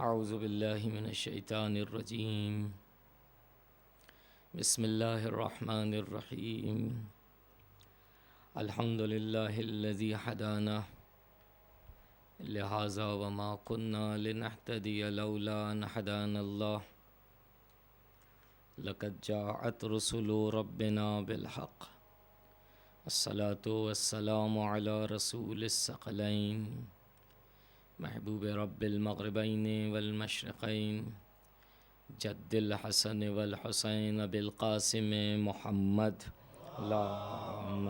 اعوذ باللہ من الشیطان الرجیم بسم اللہ الرحمن الرحیم الحمد للہ الذی ہدانا لہذا وما كنا لنہتدی لولا ان ہدانا اللہ لقد جاءت رسل ربنا بالحق الصلاة والسلام علی رسول الثقلین محبوب رب المغربین والمشرقین جد الحسن والحسین بالقاسم محمد اللہم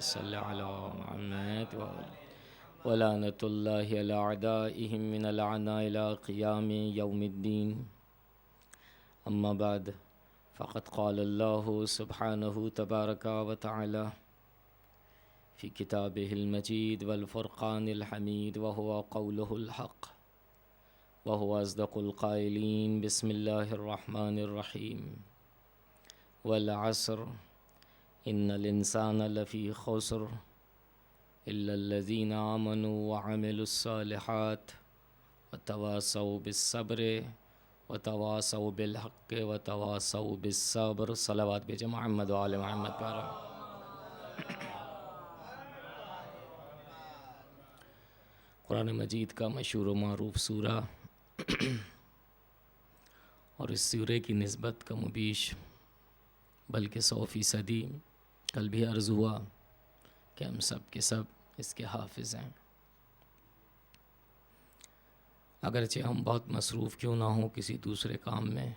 صل علی محمد ولعنۃ اللہ علی اعدائہم من العناء الی قیام یوم الدین اما بعد فقد قال اللہ سبحانہ تبارک و تعالی فی کتابہ المجید والفرقان الحمید وهو قولہ الحق وهو اصدق القائلین بسم اللہ الرحمن الرحیم والعصر ان الانسان لفی خسر الا الذین آمنوا وعملوا الصالحات وتواصوا بالصبر وتواصوا بالحق وتواصوا بالصبر صلوات بھیجے محمد وآل محمد پارا۔ قرآن مجید کا مشہور و معروف سورہ اور اس سورے کی نسبت کم و بیش بلکہ 100% کل بھی عرض ہوا کہ ہم سب کے سب اس کے حافظ ہیں، اگرچہ ہم بہت مصروف کیوں نہ ہوں کسی دوسرے کام میں،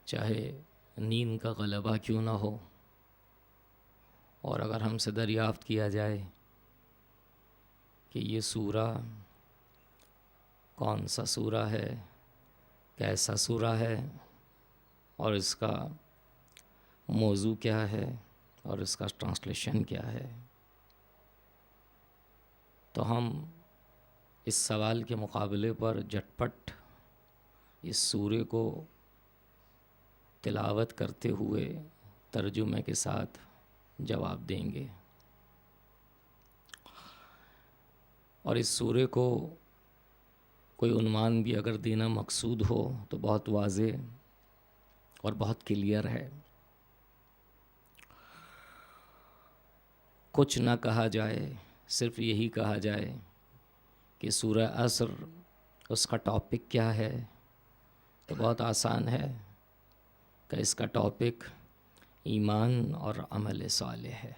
چاہے نیند کا غلبہ کیوں نہ ہو، اور اگر ہم سے دریافت کیا جائے کہ یہ سورہ کون سا سورہ ہے، کیسا سورہ ہے، اور اس کا موضوع کیا ہے، اور اس کا ٹرانسلیشن کیا ہے، تو ہم اس سوال کے مقابلے پر جھٹ پٹ اس سورے کو تلاوت کرتے ہوئے ترجمے کے ساتھ جواب دیں گے۔ اور اس سورے کو کوئی عنوان بھی اگر دینا مقصود ہو تو بہت واضح اور بہت کلیئر ہے۔ کچھ نہ کہا جائے، صرف یہی کہا جائے کہ سورہ عصر اس کا ٹاپک کیا ہے، تو بہت آسان ہے کہ اس کا ٹاپک ایمان اور عمل صالح ہے۔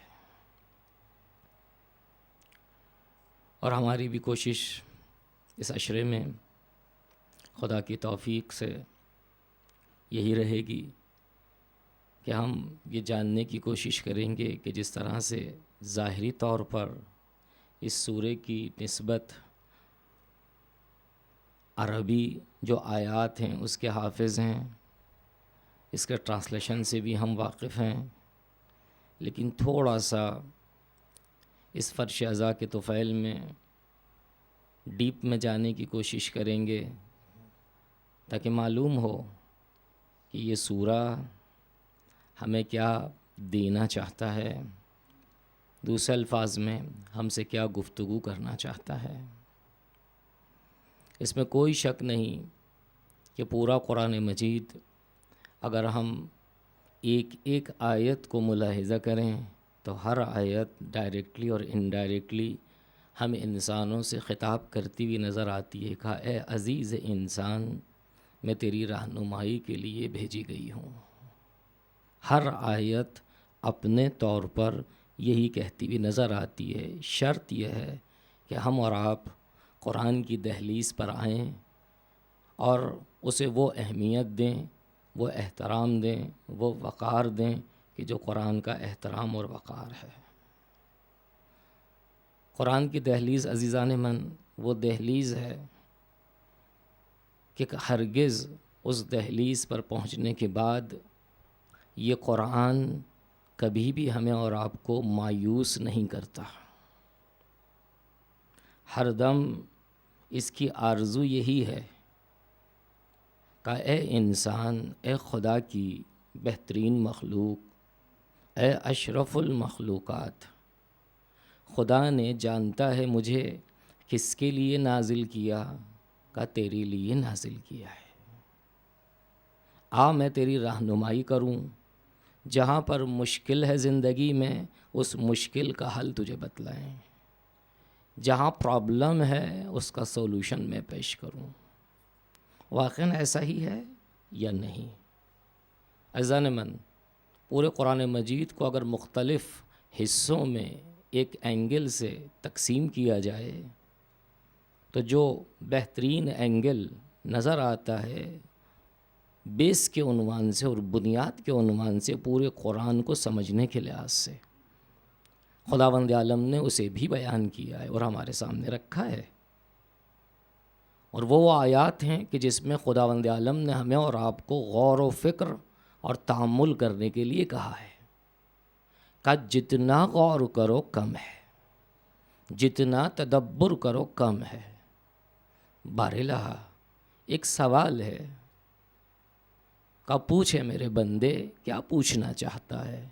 اور ہماری بھی کوشش اس عشرے میں خدا کی توفیق سے یہی رہے گی کہ ہم یہ جاننے کی کوشش کریں گے کہ جس طرح سے ظاہری طور پر اس سورے کی نسبت عربی جو آیات ہیں اس کے حافظ ہیں، اس کے ٹرانسلیشن سے بھی ہم واقف ہیں، لیکن تھوڑا سا اس فرش ازاں کے طفیل میں ڈیپ میں جانے کی کوشش کریں گے تاکہ معلوم ہو کہ یہ سورہ ہمیں کیا دینا چاہتا ہے، دوسرے الفاظ میں ہم سے کیا گفتگو کرنا چاہتا ہے۔ اس میں کوئی شک نہیں کہ پورا قرآن مجید اگر ہم ایک ایک آیت کو ملاحظہ کریں تو ہر آیت ڈائریکٹلی اور انڈائریکٹلی ہم انسانوں سے خطاب کرتی ہوئی نظر آتی ہے کہ اے عزیز انسان، میں تیری رہنمائی کے لیے بھیجی گئی ہوں۔ ہر آیت اپنے طور پر یہی کہتی ہوئی نظر آتی ہے۔ شرط یہ ہے کہ ہم اور آپ قرآن کی دہلیز پر آئیں اور اسے وہ اہمیت دیں، وہ احترام دیں، وہ وقار دیں کہ جو قرآن کا احترام اور وقار ہے۔ قرآن کی دہلیز عزیزان من وہ دہلیز ہے کہ ہرگز اس دہلیز پر پہنچنے کے بعد یہ قرآن کبھی بھی ہمیں اور آپ کو مایوس نہیں کرتا۔ ہر دم اس کی آرزو یہی ہے کہ اے انسان، اے خدا کی بہترین مخلوق، اے اشرف المخلوقات، خدا نے جانتا ہے مجھے کس کے لیے نازل کیا، کہا تیرے لیے نازل کیا ہے، میں تیری رہنمائی کروں، جہاں پر مشکل ہے زندگی میں اس مشکل کا حل تجھے بتلائیں، جہاں پرابلم ہے اس کا سولوشن میں پیش کروں۔ واقعاً ایسا ہی ہے یا نہیں؟ عزیزان من، پورے قرآن مجید کو اگر مختلف حصوں میں ایک اینگل سے تقسیم کیا جائے تو جو بہترین اینگل نظر آتا ہے بیس کے عنوان سے اور بنیاد کے عنوان سے پورے قرآن کو سمجھنے کے لحاظ سے، خداوند عالم نے اسے بھی بیان کیا ہے اور ہمارے سامنے رکھا ہے۔ اور وہ آیات ہیں کہ جس میں خداوند عالم نے ہمیں اور آپ کو غور و فکر اور تأمل کرنے کے لیے کہا ہے کہ جتنا غور کرو کم ہے، جتنا تدبر کرو کم ہے۔ بارہا ایک سوال ہے کہ پوچھے میرے بندے کیا پوچھنا چاہتا ہے؟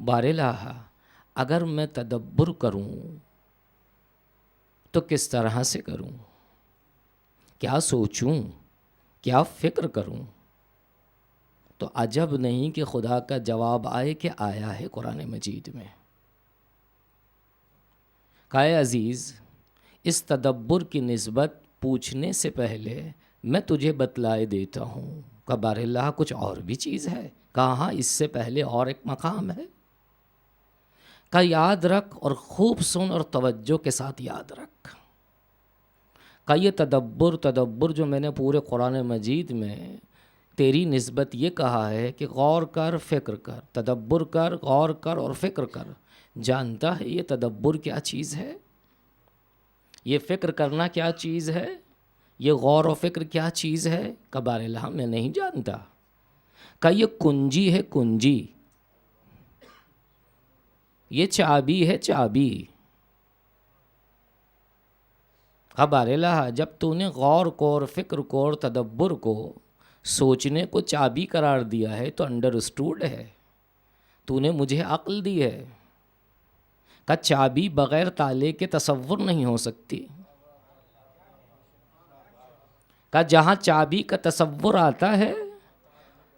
بارہا اگر میں تدبر کروں تو کس طرح سے کروں؟ کیا سوچوں؟ کیا فکر کروں؟ تو عجب نہیں کہ خدا کا جواب آئے کہ آیا ہے قرآن مجید میں۔ کہ عزیز، اس تدبر کی نسبت پوچھنے سے پہلے میں تجھے بتلائے دیتا ہوں کہ بارہا کچھ اور بھی چیز ہے، کہاں اس سے پہلے اور ایک مقام ہے کہ یاد رکھ اور خوب سن اور توجہ کے ساتھ یاد رکھ کہ یہ تدبر جو میں نے پورے قرآن مجید میں تیری نسبت یہ کہا ہے کہ غور کر، فکر کر، تدبر کر، غور کر اور فکر کر۔ جانتا ہے یہ تدبر کیا چیز ہے؟ یہ فکر کرنا کیا چیز ہے؟ یہ غور و فکر کیا چیز ہے؟ کہ بارہا میں نہیں جانتا کہ یہ کنجی ہے، کنجی، یہ چابی ہے، چابی۔ کہ بارہا جب تو نے غور کو اور فکر کو اور تدبر کو، سوچنے کو چابی قرار دیا ہے تو انڈرسٹوڈ ہے، تو نے مجھے عقل دی ہے کہ چابی بغیر تالے کے تصور نہیں ہو سکتی، کہ جہاں چابی کا تصور آتا ہے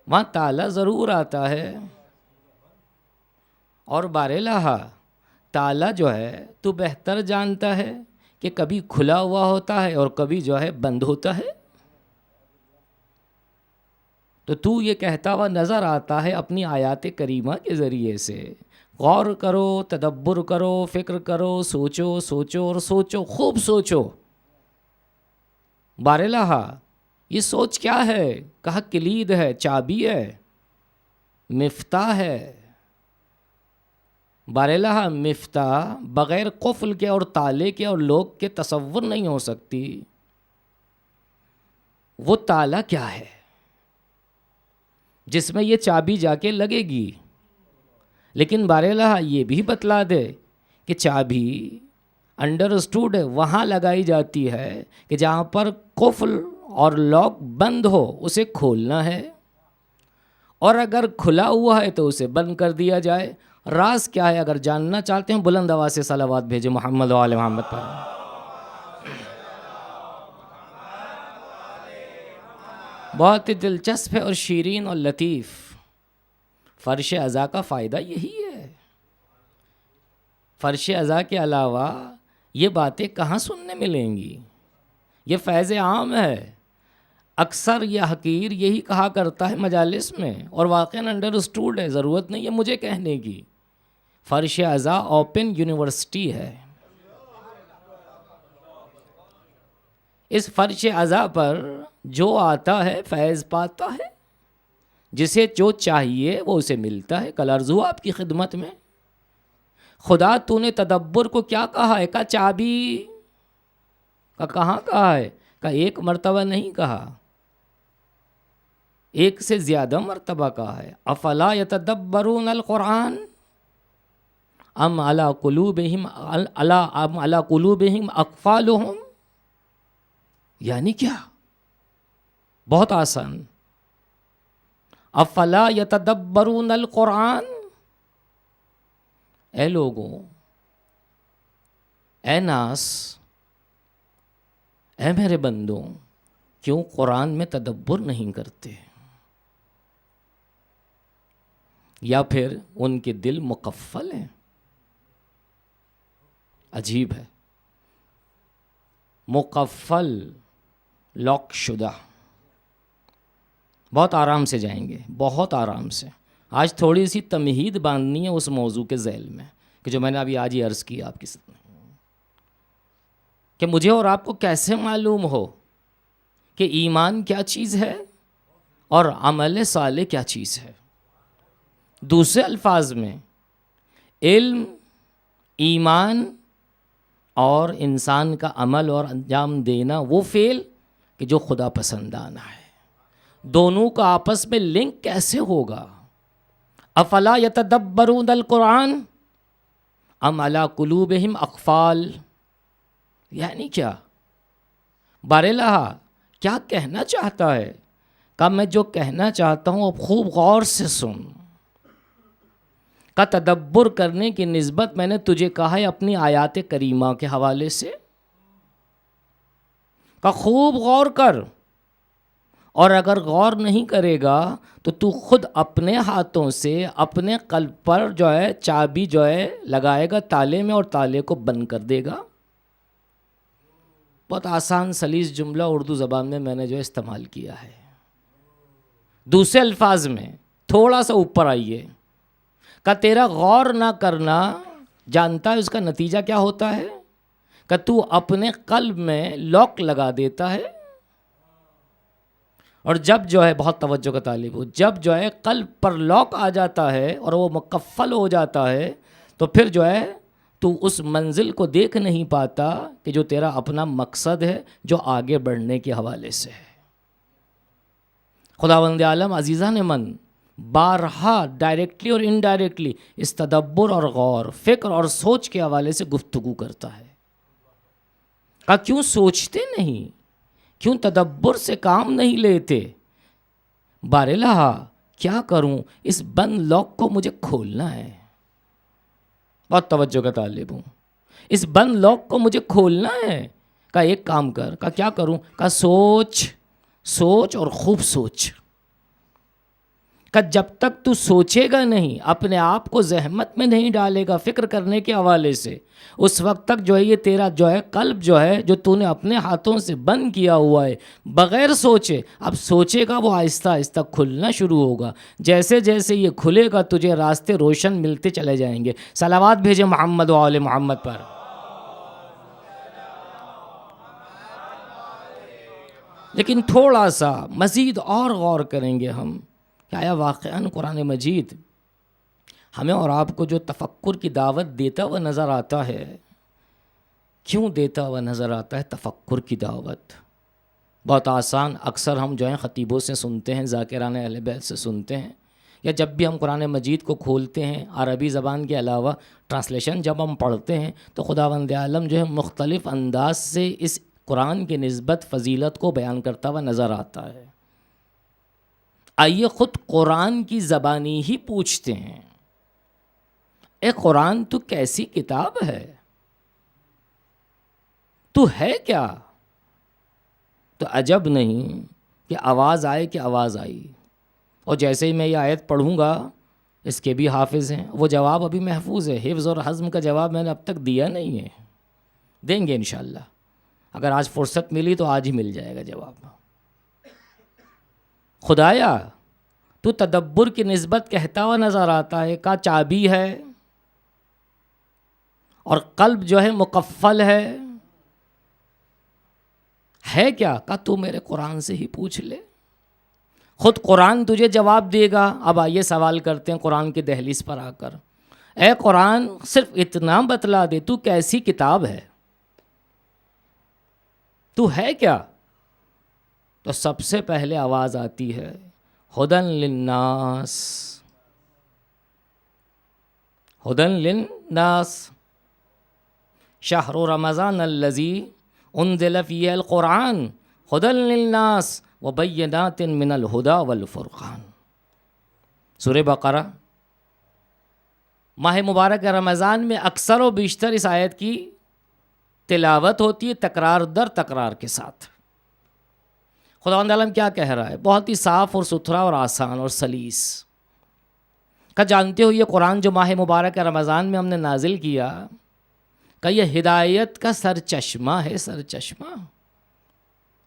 وہاں تالا ضرور آتا ہے۔ اور بارہا تالا جو ہے تو بہتر جانتا ہے کہ کبھی کھلا ہوا ہوتا ہے اور کبھی جو ہے بند ہوتا ہے، تو یہ کہتا ہوا نظر آتا ہے اپنی آیات کریمہ کے ذریعے سے، غور کرو، تدبر کرو، فکر کرو، سوچو سوچو اور سوچو، خوب سوچو۔ بارہا یہ سوچ کیا ہے؟ کہا کلید ہے، چابی ہے، مفتاح ہے۔ بارہا مفتاح بغیر قفل کے اور تالے کے اور لوک کے تصور نہیں ہو سکتی۔ وہ تالا کیا ہے جس میں یہ چابی جا کے لگے گی؟ لیکن بارہا یہ بھی بتلا دے کہ چابی انڈرسٹوڈ وہاں لگائی جاتی ہے کہ جہاں پر قفل اور لاک بند ہو اسے کھولنا ہے، اور اگر کھلا ہوا ہے تو اسے بند کر دیا جائے۔ راز کیا ہے؟ اگر جاننا چاہتے ہیں بلند آواز سے صلوات بھیجے محمد و آل محمد پر۔ بہت ہی دلچسپ ہے اور شیرین اور لطیف۔ فرش ازا کا فائدہ یہی ہے۔ فرش ازا کے علاوہ یہ باتیں کہاں سننے ملیں گی؟ یہ فیض عام ہے۔ اکثر یہ حقیر یہی کہا کرتا ہے مجالس میں، اور واقعاً انڈرسٹوڈ ہے، ضرورت نہیں ہے مجھے کہنے کی۔ فرش ازا اوپن یونیورسٹی ہے۔ اس فرش ازا پر جو آتا ہے فیض پاتا ہے، جسے جو چاہیے وہ اسے ملتا ہے۔ کل عرض ہوا آپ کی خدمت میں، خدا تو نے تدبر کو کیا کہا ہے؟ کہ چابی کا کہاں کہا ہے؟ کہ ایک مرتبہ نہیں کہا، ایک سے زیادہ مرتبہ کہا ہے۔ افلا یتدبرون القرآن ام علی قلوبہم اقفالہم؟ یعنی کیا؟ بہت آسان۔ افلا یتدبرون القرآن، اے لوگوں، اے ناس، اے میرے بندوں کیوں قرآن میں تدبر نہیں کرتے؟ یا پھر ان کے دل مقفل ہیں؟ عجیب ہے، مقفل، لاک شدہ. بہت آرام سے جائیں گے، بہت آرام سے. آج تھوڑی سی تمہید باندھنی ہے اس موضوع کے ذیل میں کہ جو میں نے ابھی آج ہی عرض کیا آپ کے سامنے، کہ مجھے اور آپ کو کیسے معلوم ہو کہ ایمان کیا چیز ہے اور عمل صالح کیا چیز ہے. دوسرے الفاظ میں علم، ایمان اور انسان کا عمل اور انجام دینا وہ فعل کہ جو خدا پسندانہ ہے، دونوں کا آپس میں لنک کیسے ہوگا؟ افلا یتدبرون القرآن ام علی قلوبہم اقفال، یعنی کیا؟ بارلہا کیا کہنا چاہتا ہے؟ کہ میں جو کہنا چاہتا ہوں اب خوب غور سے سن. کا تدبر کرنے کی نسبت میں نے تجھے کہا ہے اپنی آیات کریمہ کے حوالے سے، کا خوب غور کر. اور اگر غور نہیں کرے گا تو خود اپنے ہاتھوں سے اپنے قلب پر جو ہے چابی جو ہے لگائے گا تالے میں، اور تالے کو بند کر دے گا. بہت آسان سلیس جملہ اردو زبان میں نے جو استعمال کیا ہے. دوسرے الفاظ میں تھوڑا سا اوپر آئیے، کہ تیرا غور نہ کرنا جانتا ہے اس کا نتیجہ کیا ہوتا ہے؟ کہ تو اپنے قلب میں لاک لگا دیتا ہے، اور جب جو ہے بہت توجہ کا طالب ہو، جب جو ہے قلب پر لاک آ جاتا ہے اور وہ مکفل ہو جاتا ہے تو پھر جو ہے تو اس منزل کو دیکھ نہیں پاتا کہ جو تیرا اپنا مقصد ہے جو آگے بڑھنے کے حوالے سے ہے. خداوند عالم عزیزان من بارہا ڈائریکٹلی اور انڈائریکٹلی اس تدبر اور غور، فکر اور سوچ کے حوالے سے گفتگو کرتا ہے. کہ کیوں سوچتے نہیں، کیوں تدبر سے کام نہیں لیتے؟ بارلہا کیا کروں، اس بند لاک کو مجھے کھولنا ہے. بہت توجہ کا طالب ہوں. اس بند لاک کو مجھے کھولنا ہے. کہ ایک کام کر. کہ کیا کروں؟ کہ سوچ اور خوب سوچ. کہ جب تک تو سوچے گا نہیں، اپنے آپ کو زحمت میں نہیں ڈالے گا فکر کرنے کے حوالے سے، اس وقت تک جو ہے یہ تیرا جو ہے قلب جو ہے جو تو نے اپنے ہاتھوں سے بند کیا ہوا ہے بغیر سوچے، اب سوچے گا وہ آہستہ آہستہ کھلنا شروع ہوگا. جیسے جیسے یہ کھلے گا تجھے راستے روشن ملتے چلے جائیں گے. صلوات بھیجے محمد و آل محمد پر. لیکن تھوڑا سا مزید اور غور کریں گے ہم کہ آیا واقعاً قرآن مجید ہمیں اور آپ کو جو تفکر کی دعوت دیتا ہوا نظر آتا ہے. کیوں دیتا ہوا نظر آتا ہے تفکر کی دعوت؟ بہت آسان، اکثر ہم جو ہیں خطیبوں سے سنتے ہیں، ذاکران اہل بیت سے سنتے ہیں، یا جب بھی ہم قرآن مجید کو کھولتے ہیں عربی زبان کے علاوہ ٹرانسلیشن جب ہم پڑھتے ہیں تو خداوند عالم جو ہے مختلف انداز سے اس قرآن کی نسبت فضیلت کو بیان کرتا ہوا نظر آتا ہے. آئیے خود قرآن کی زبانی ہی پوچھتے ہیں، اے قرآن تو کیسی کتاب ہے؟ تو ہے کیا؟ تو عجب نہیں کہ آواز آئے کہ آواز آئی، اور جیسے ہی میں یہ آیت پڑھوں گا اس کے بھی حافظ ہیں، وہ جواب ابھی محفوظ ہے. حفظ اور حزم کا جواب میں نے اب تک دیا نہیں ہے، دیں گے انشاءاللہ. اگر آج فرصت ملی تو آج ہی مل جائے گا جواب. خدایا تو تدبر کی نسبت کہتا ہوا نظر آتا ہے کا چابی ہے، اور قلب جو ہے مقفل ہے کیا؟ کا تو میرے قرآن سے ہی پوچھ لے، خود قرآن تجھے جواب دے گا. اب آئیے سوال کرتے ہیں قرآن کی دہلیز پر آ کر، اے قرآن صرف اتنا بتلا دے تو کیسی کتاب ہے، تو ہے کیا؟ تو سب سے پہلے آواز آتی ہے ہدن للناس، ہدن للناس شہر رمضان الذی انزل فیہ القرآن ہدن للناس وبینات من الہدی والفرقان. سورہ بقرہ. ماہ مبارک رمضان میں اکثر و بیشتر اس آیت کی تلاوت ہوتی ہے تکرار در تکرار کے ساتھ. خداوند عالم کیا کہہ رہا ہے؟ بہت ہی صاف اور ستھرا اور آسان اور سلیس. کہ جانتے ہو یہ قرآن جو ماہ مبارک رمضان میں ہم نے نازل کیا، کہ یہ ہدایت کا سر چشمہ ہے، سر چشمہ.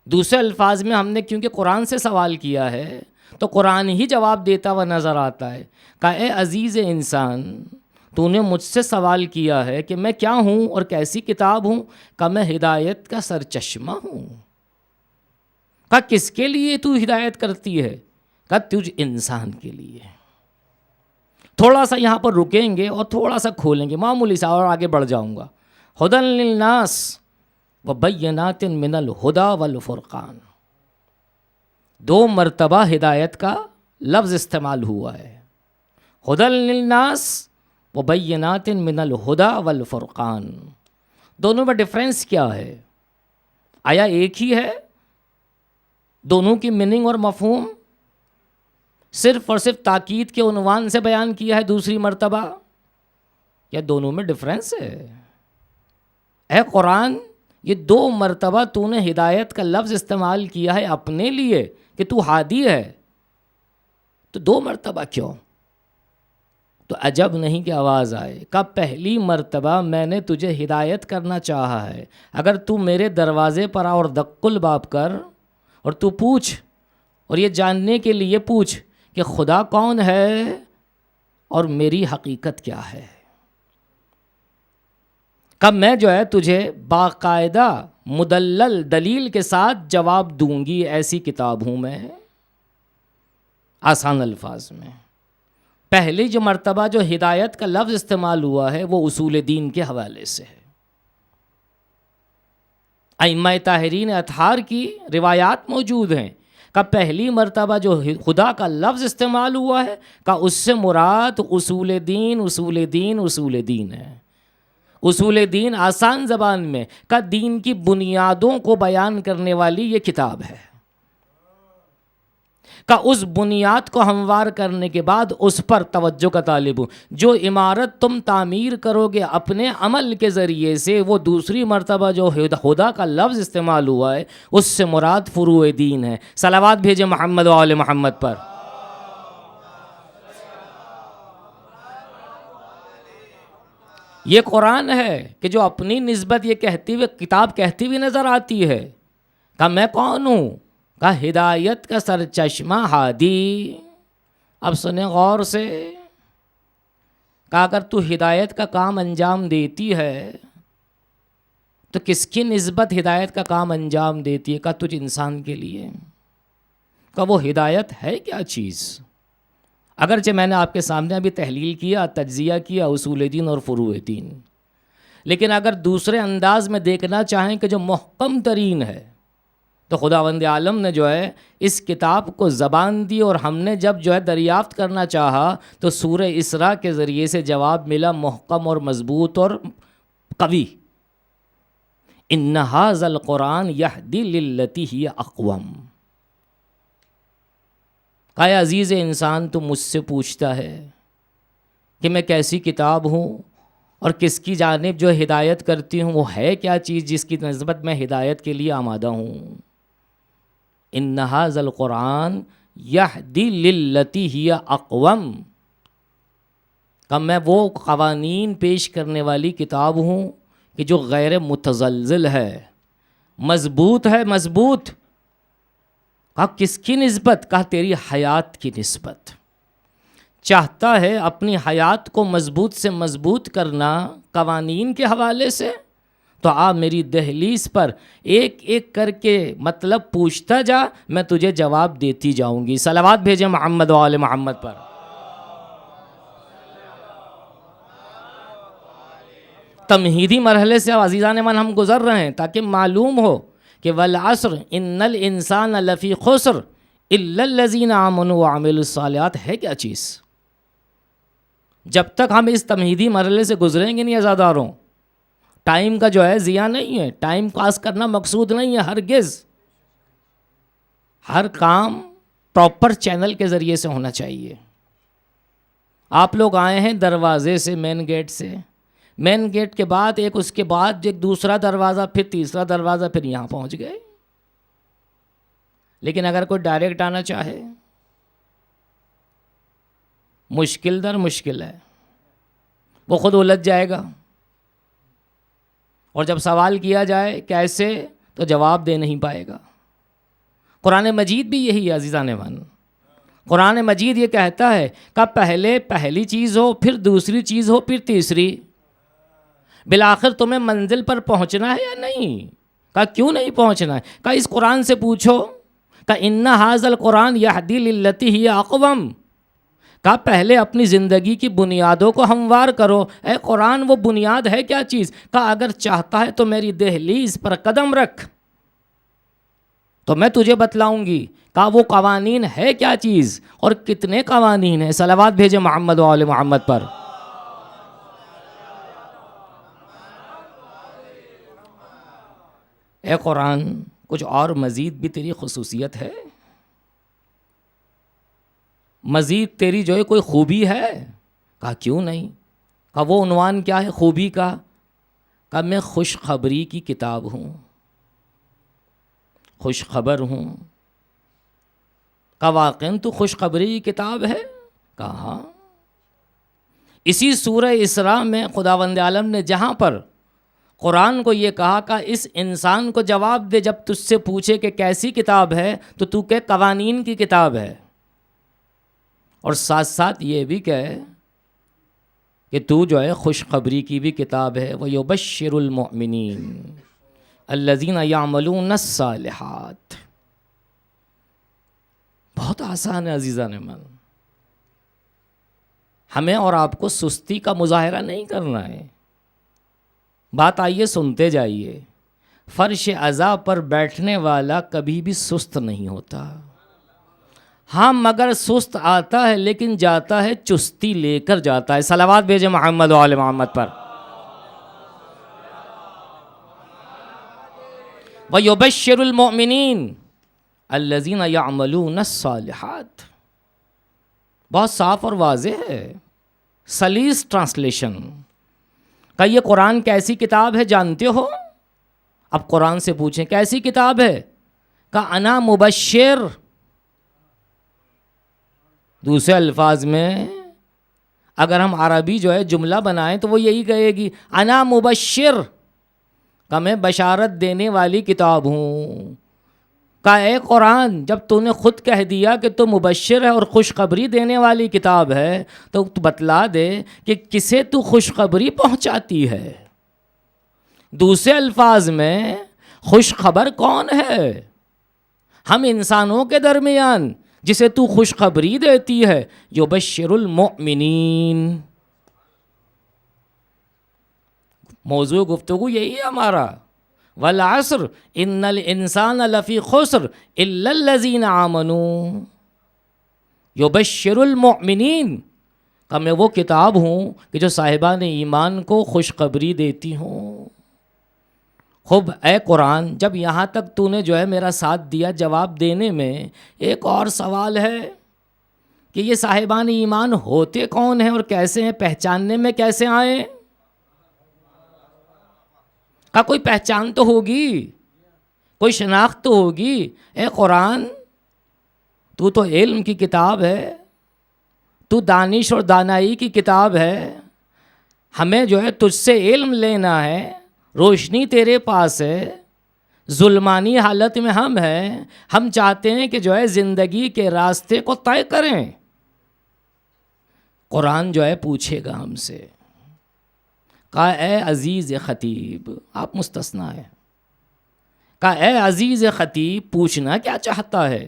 دوسرے الفاظ میں ہم نے کیونکہ قرآن سے سوال کیا ہے تو قرآن ہی جواب دیتا ہوا نظر آتا ہے. کہ اے عزیز انسان، تو نے مجھ سے سوال کیا ہے کہ میں کیا ہوں اور کیسی کتاب ہوں؟ کہ میں ہدایت کا سر چشمہ ہوں. کہ کس کے لیے تو ہدایت کرتی ہے؟ کہ تجھ انسان کے لیے. تھوڑا سا یہاں پر رکیں گے اور تھوڑا سا کھولیں گے، معمولی سا، اور آگے بڑھ جاؤں گا. ہدی للناس وبینات من الہدی والفرقان. 2 مرتبہ ہدایت کا لفظ استعمال ہوا ہے. ہدی للناس وبینات من الہدی والفرقان. دونوں میں ڈفرینس کیا ہے؟ آیا ایک ہی ہے؟ دونوں کی میننگ اور مفہوم صرف اور صرف تاکید کے عنوان سے بیان کیا ہے دوسری مرتبہ، یا دونوں میں ڈفرینس ہے؟ اے قرآن، یہ 2 مرتبہ تو نے ہدایت کا لفظ استعمال کیا ہے اپنے لیے کہ تو ہادی ہے، تو 2 مرتبہ کیوں؟ تو عجب نہیں کہ آواز آئے کہ پہلی مرتبہ میں نے تجھے ہدایت کرنا چاہا ہے. اگر تو میرے دروازے پر آ اور دق الباب کر اور تو پوچھ، اور یہ جاننے کے لیے پوچھ کہ خدا کون ہے اور میری حقیقت کیا ہے. کب میں جو ہے تجھے باقاعدہ مدلل دلیل کے ساتھ جواب دوں گی، ایسی کتاب ہوں میں. آسان الفاظ میں پہلی جو مرتبہ جو ہدایت کا لفظ استعمال ہوا ہے وہ اصول دین کے حوالے سے ہے. ائمہ طاہرین اطہار کی روایات موجود ہیں کہ پہلی مرتبہ جو خدا کا لفظ استعمال ہوا ہے کہ اس سے مراد اصول دین، اصول دین، اصول دین ہے. اصول دین آسان زبان میں کہ دین کی بنیادوں کو بیان کرنے والی یہ کتاب ہے. کہ اس بنیاد کو ہموار کرنے کے بعد اس پر توجہ کا طالب ہوں. جو عمارت تم تعمیر کرو گے اپنے عمل کے ذریعے سے، وہ دوسری مرتبہ جو خدا کا لفظ استعمال ہوا ہے اس سے مراد فروع دین ہے. صلوات بھیجے محمد و آل محمد پر. یہ قرآن ہے کہ جو اپنی نسبت یہ کہتی ہوئی کتاب کہتی ہوئی نظر آتی ہے کہ میں کون ہوں؟ کہ ہدایت کا سر چشمہ ہادی. اب سنیں غور سے کہ اگر تو ہدایت کا کام انجام دیتی ہے تو کس کی نسبت ہدایت کا کام انجام دیتی ہے؟ کہ تجھ انسان کے لیے. کہ وہ ہدایت ہے کیا چیز؟ اگرچہ میں نے آپ کے سامنے ابھی تحلیل کیا، تجزیہ کیا اصول دین اور فروع دین، لیکن اگر دوسرے انداز میں دیکھنا چاہیں کہ جو محکم ترین ہے تو خداوند عالم نے جو ہے اس کتاب کو زبان دی، اور ہم نے جب جو ہے دریافت کرنا چاہا تو سورہ اسراء کے ذریعے سے جواب ملا محکم اور مضبوط اور قوی. ان ھذا القرآن یہدی للتی ہی اقوم. اے عزیز انسان، تو مجھ سے پوچھتا ہے کہ میں کیسی کتاب ہوں اور کس کی جانب جو ہدایت کرتی ہوں، وہ ہے کیا چیز جس کی نسبت میں ہدایت کے لیے آمادہ ہوں. ان ھذا القرآن یہدی للتی ہی اقوم. کہ میں وہ قوانین پیش کرنے والی کتاب ہوں کہ جو غیر متزلزل ہے، مضبوط ہے. مضبوط کہا کس کی نسبت؟ کہا تیری حیات کی نسبت. چاہتا ہے اپنی حیات کو مضبوط سے مضبوط کرنا قوانین کے حوالے سے، تو آ میری دہلیز پر ایک ایک کر کے مطلب پوچھتا جا، میں تجھے جواب دیتی جاؤں گی. صلوات بھیجے محمد و آل محمد پر. تمہیدی مرحلے سے عزیزان من ہم گزر رہے ہیں تاکہ معلوم ہو کہ والعصر ان الانسان لفی خسر الا الذین آمنوا وعملوا الصالحات ہے کیا چیز. جب تک ہم اس تمہیدی مرحلے سے گزریں گے نہیں عزاداروں، ٹائم کا جو ہے ضیاع نہیں ہے، ٹائم پاس کرنا مقصود نہیں ہے ہرگز. ہر کام پراپر چینل کے ذریعے سے ہونا چاہیے. آپ لوگ آئے ہیں دروازے سے، مین گیٹ سے، مین گیٹ کے بعد ایک، اس کے بعد ایک دوسرا دروازہ، پھر تیسرا دروازہ، پھر یہاں پہنچ گئے. لیکن اگر کوئی ڈائریکٹ آنا چاہے، مشکل در مشکل ہے، وہ خود الجھ جائے گا. اور جب سوال کیا جائے کیسے، تو جواب دے نہیں پائے گا. قرآن مجید بھی یہی ہے عزیزان من. قرآن مجید یہ کہتا ہے کہ پہلے پہلی چیز ہو، پھر دوسری چیز ہو، پھر تیسری. بالآخر تمہیں منزل پر پہنچنا ہے یا نہیں؟ کہا کیوں نہیں پہنچنا ہے؟ کہا اس قرآن سے پوچھو کہ ان ھذا القرآن یہدی للتی ہی اقوم. کہا پہلے اپنی زندگی کی بنیادوں کو ہموار کرو. اے قرآن وہ بنیاد ہے کیا چیز؟ کہا اگر چاہتا ہے تو میری دہلیز پر قدم رکھ تو میں تجھے بتلاؤں گی. کہا وہ قوانین ہے کیا چیز، اور کتنے قوانین ہیں؟ صلوات بھیجے محمد و آل محمد پر. اے قرآن کچھ اور مزید بھی تیری خصوصیت ہے، مزید تیری جو ہے کوئی خوبی ہے؟ کہا کیوں نہیں. کہا وہ عنوان کیا ہے خوبی کا؟ کہا میں خوشخبری کی کتاب ہوں، خوش خبر ہوں. کہا واقعاً تو خوشخبری کی کتاب ہے؟ کہا ہاں. اسی سورہ اسراء میں خداوند عالم نے جہاں پر قرآن کو یہ کہا کہ اس انسان کو جواب دے جب تجھ سے پوچھے کہ کیسی کتاب ہے، تو کہ قوانین کی کتاب ہے. اور ساتھ ساتھ یہ بھی کہے کہ تو جو ہے خوشخبری کی بھی کتاب ہے. وَيُبَشِّرُ الْمُؤْمِنِينَ الَّذِينَ يَعْمَلُونَ الصَّالِحَاتِ. بہت آسان ہے عزیزان من. ہمیں اور آپ کو سستی کا مظاہرہ نہیں کرنا ہے. بات آئیے سنتے جائیے. فرش عزا پر بیٹھنے والا کبھی بھی سست نہیں ہوتا. ہاں مگر سست آتا ہے لیکن جاتا ہے چستی لے کر جاتا ہے. صلوات بھیجے محمد و آل محمد پر. وَيُبَشِّرُ الْمُؤْمِنِينَ الَّذِينَ يَعْمَلُونَ الصَّالِحَاتِ. بہت صاف اور واضح ہے، سلیس ٹرانسلیشن. کہ یہ قرآن کیسی کتاب ہے جانتے ہو؟ اب قرآن سے پوچھیں کیسی کتاب ہے؟ کہ انا مبشر. دوسرے الفاظ میں اگر ہم عربی جو ہے جملہ بنائیں تو وہ یہی کہے گی انا مبشر، کہ میں بشارت دینے والی کتاب ہوں. کہ اے قرآن جب تو نے خود کہہ دیا کہ تو مبشر ہے اور خوشخبری دینے والی کتاب ہے، تو بتلا دے کہ کسے تو خوشخبری پہنچاتی ہے. دوسرے الفاظ میں خوشخبر کون ہے؟ ہم انسانوں کے درمیان جسے تو خوشخبری دیتی ہے. یبشر المؤمنین. موضوع گفتگو یہی ہے ہمارا. والعصر ان الانسان لفی خسر الا الذین آمنوا. یبشر المؤمنین. کہ میں وہ کتاب ہوں کہ جو صاحبان ایمان کو خوشخبری دیتی ہوں. خوب اے قرآن جب یہاں تک تو نے جو ہے میرا ساتھ دیا جواب دینے میں، ایک اور سوال ہے کہ یہ صاحبان ایمان ہوتے کون ہیں اور کیسے ہیں، پہچاننے میں کیسے آئیں؟ کا کوئی پہچان تو ہوگی، کوئی شناخت تو ہوگی. اے قرآن تو علم کی کتاب ہے، تو دانش اور دانائی کی کتاب ہے. ہمیں جو ہے تجھ سے علم لینا ہے، روشنی تیرے پاس ہے، ظلمانی حالت میں ہم ہیں. ہم چاہتے ہیں کہ جو ہے زندگی کے راستے کو طے کریں. قرآن جو ہے پوچھے گا ہم سے. کہا اے عزیز خطیب، آپ مستثنیٰ ہے. کہا اے عزیز خطیب پوچھنا کیا چاہتا ہے؟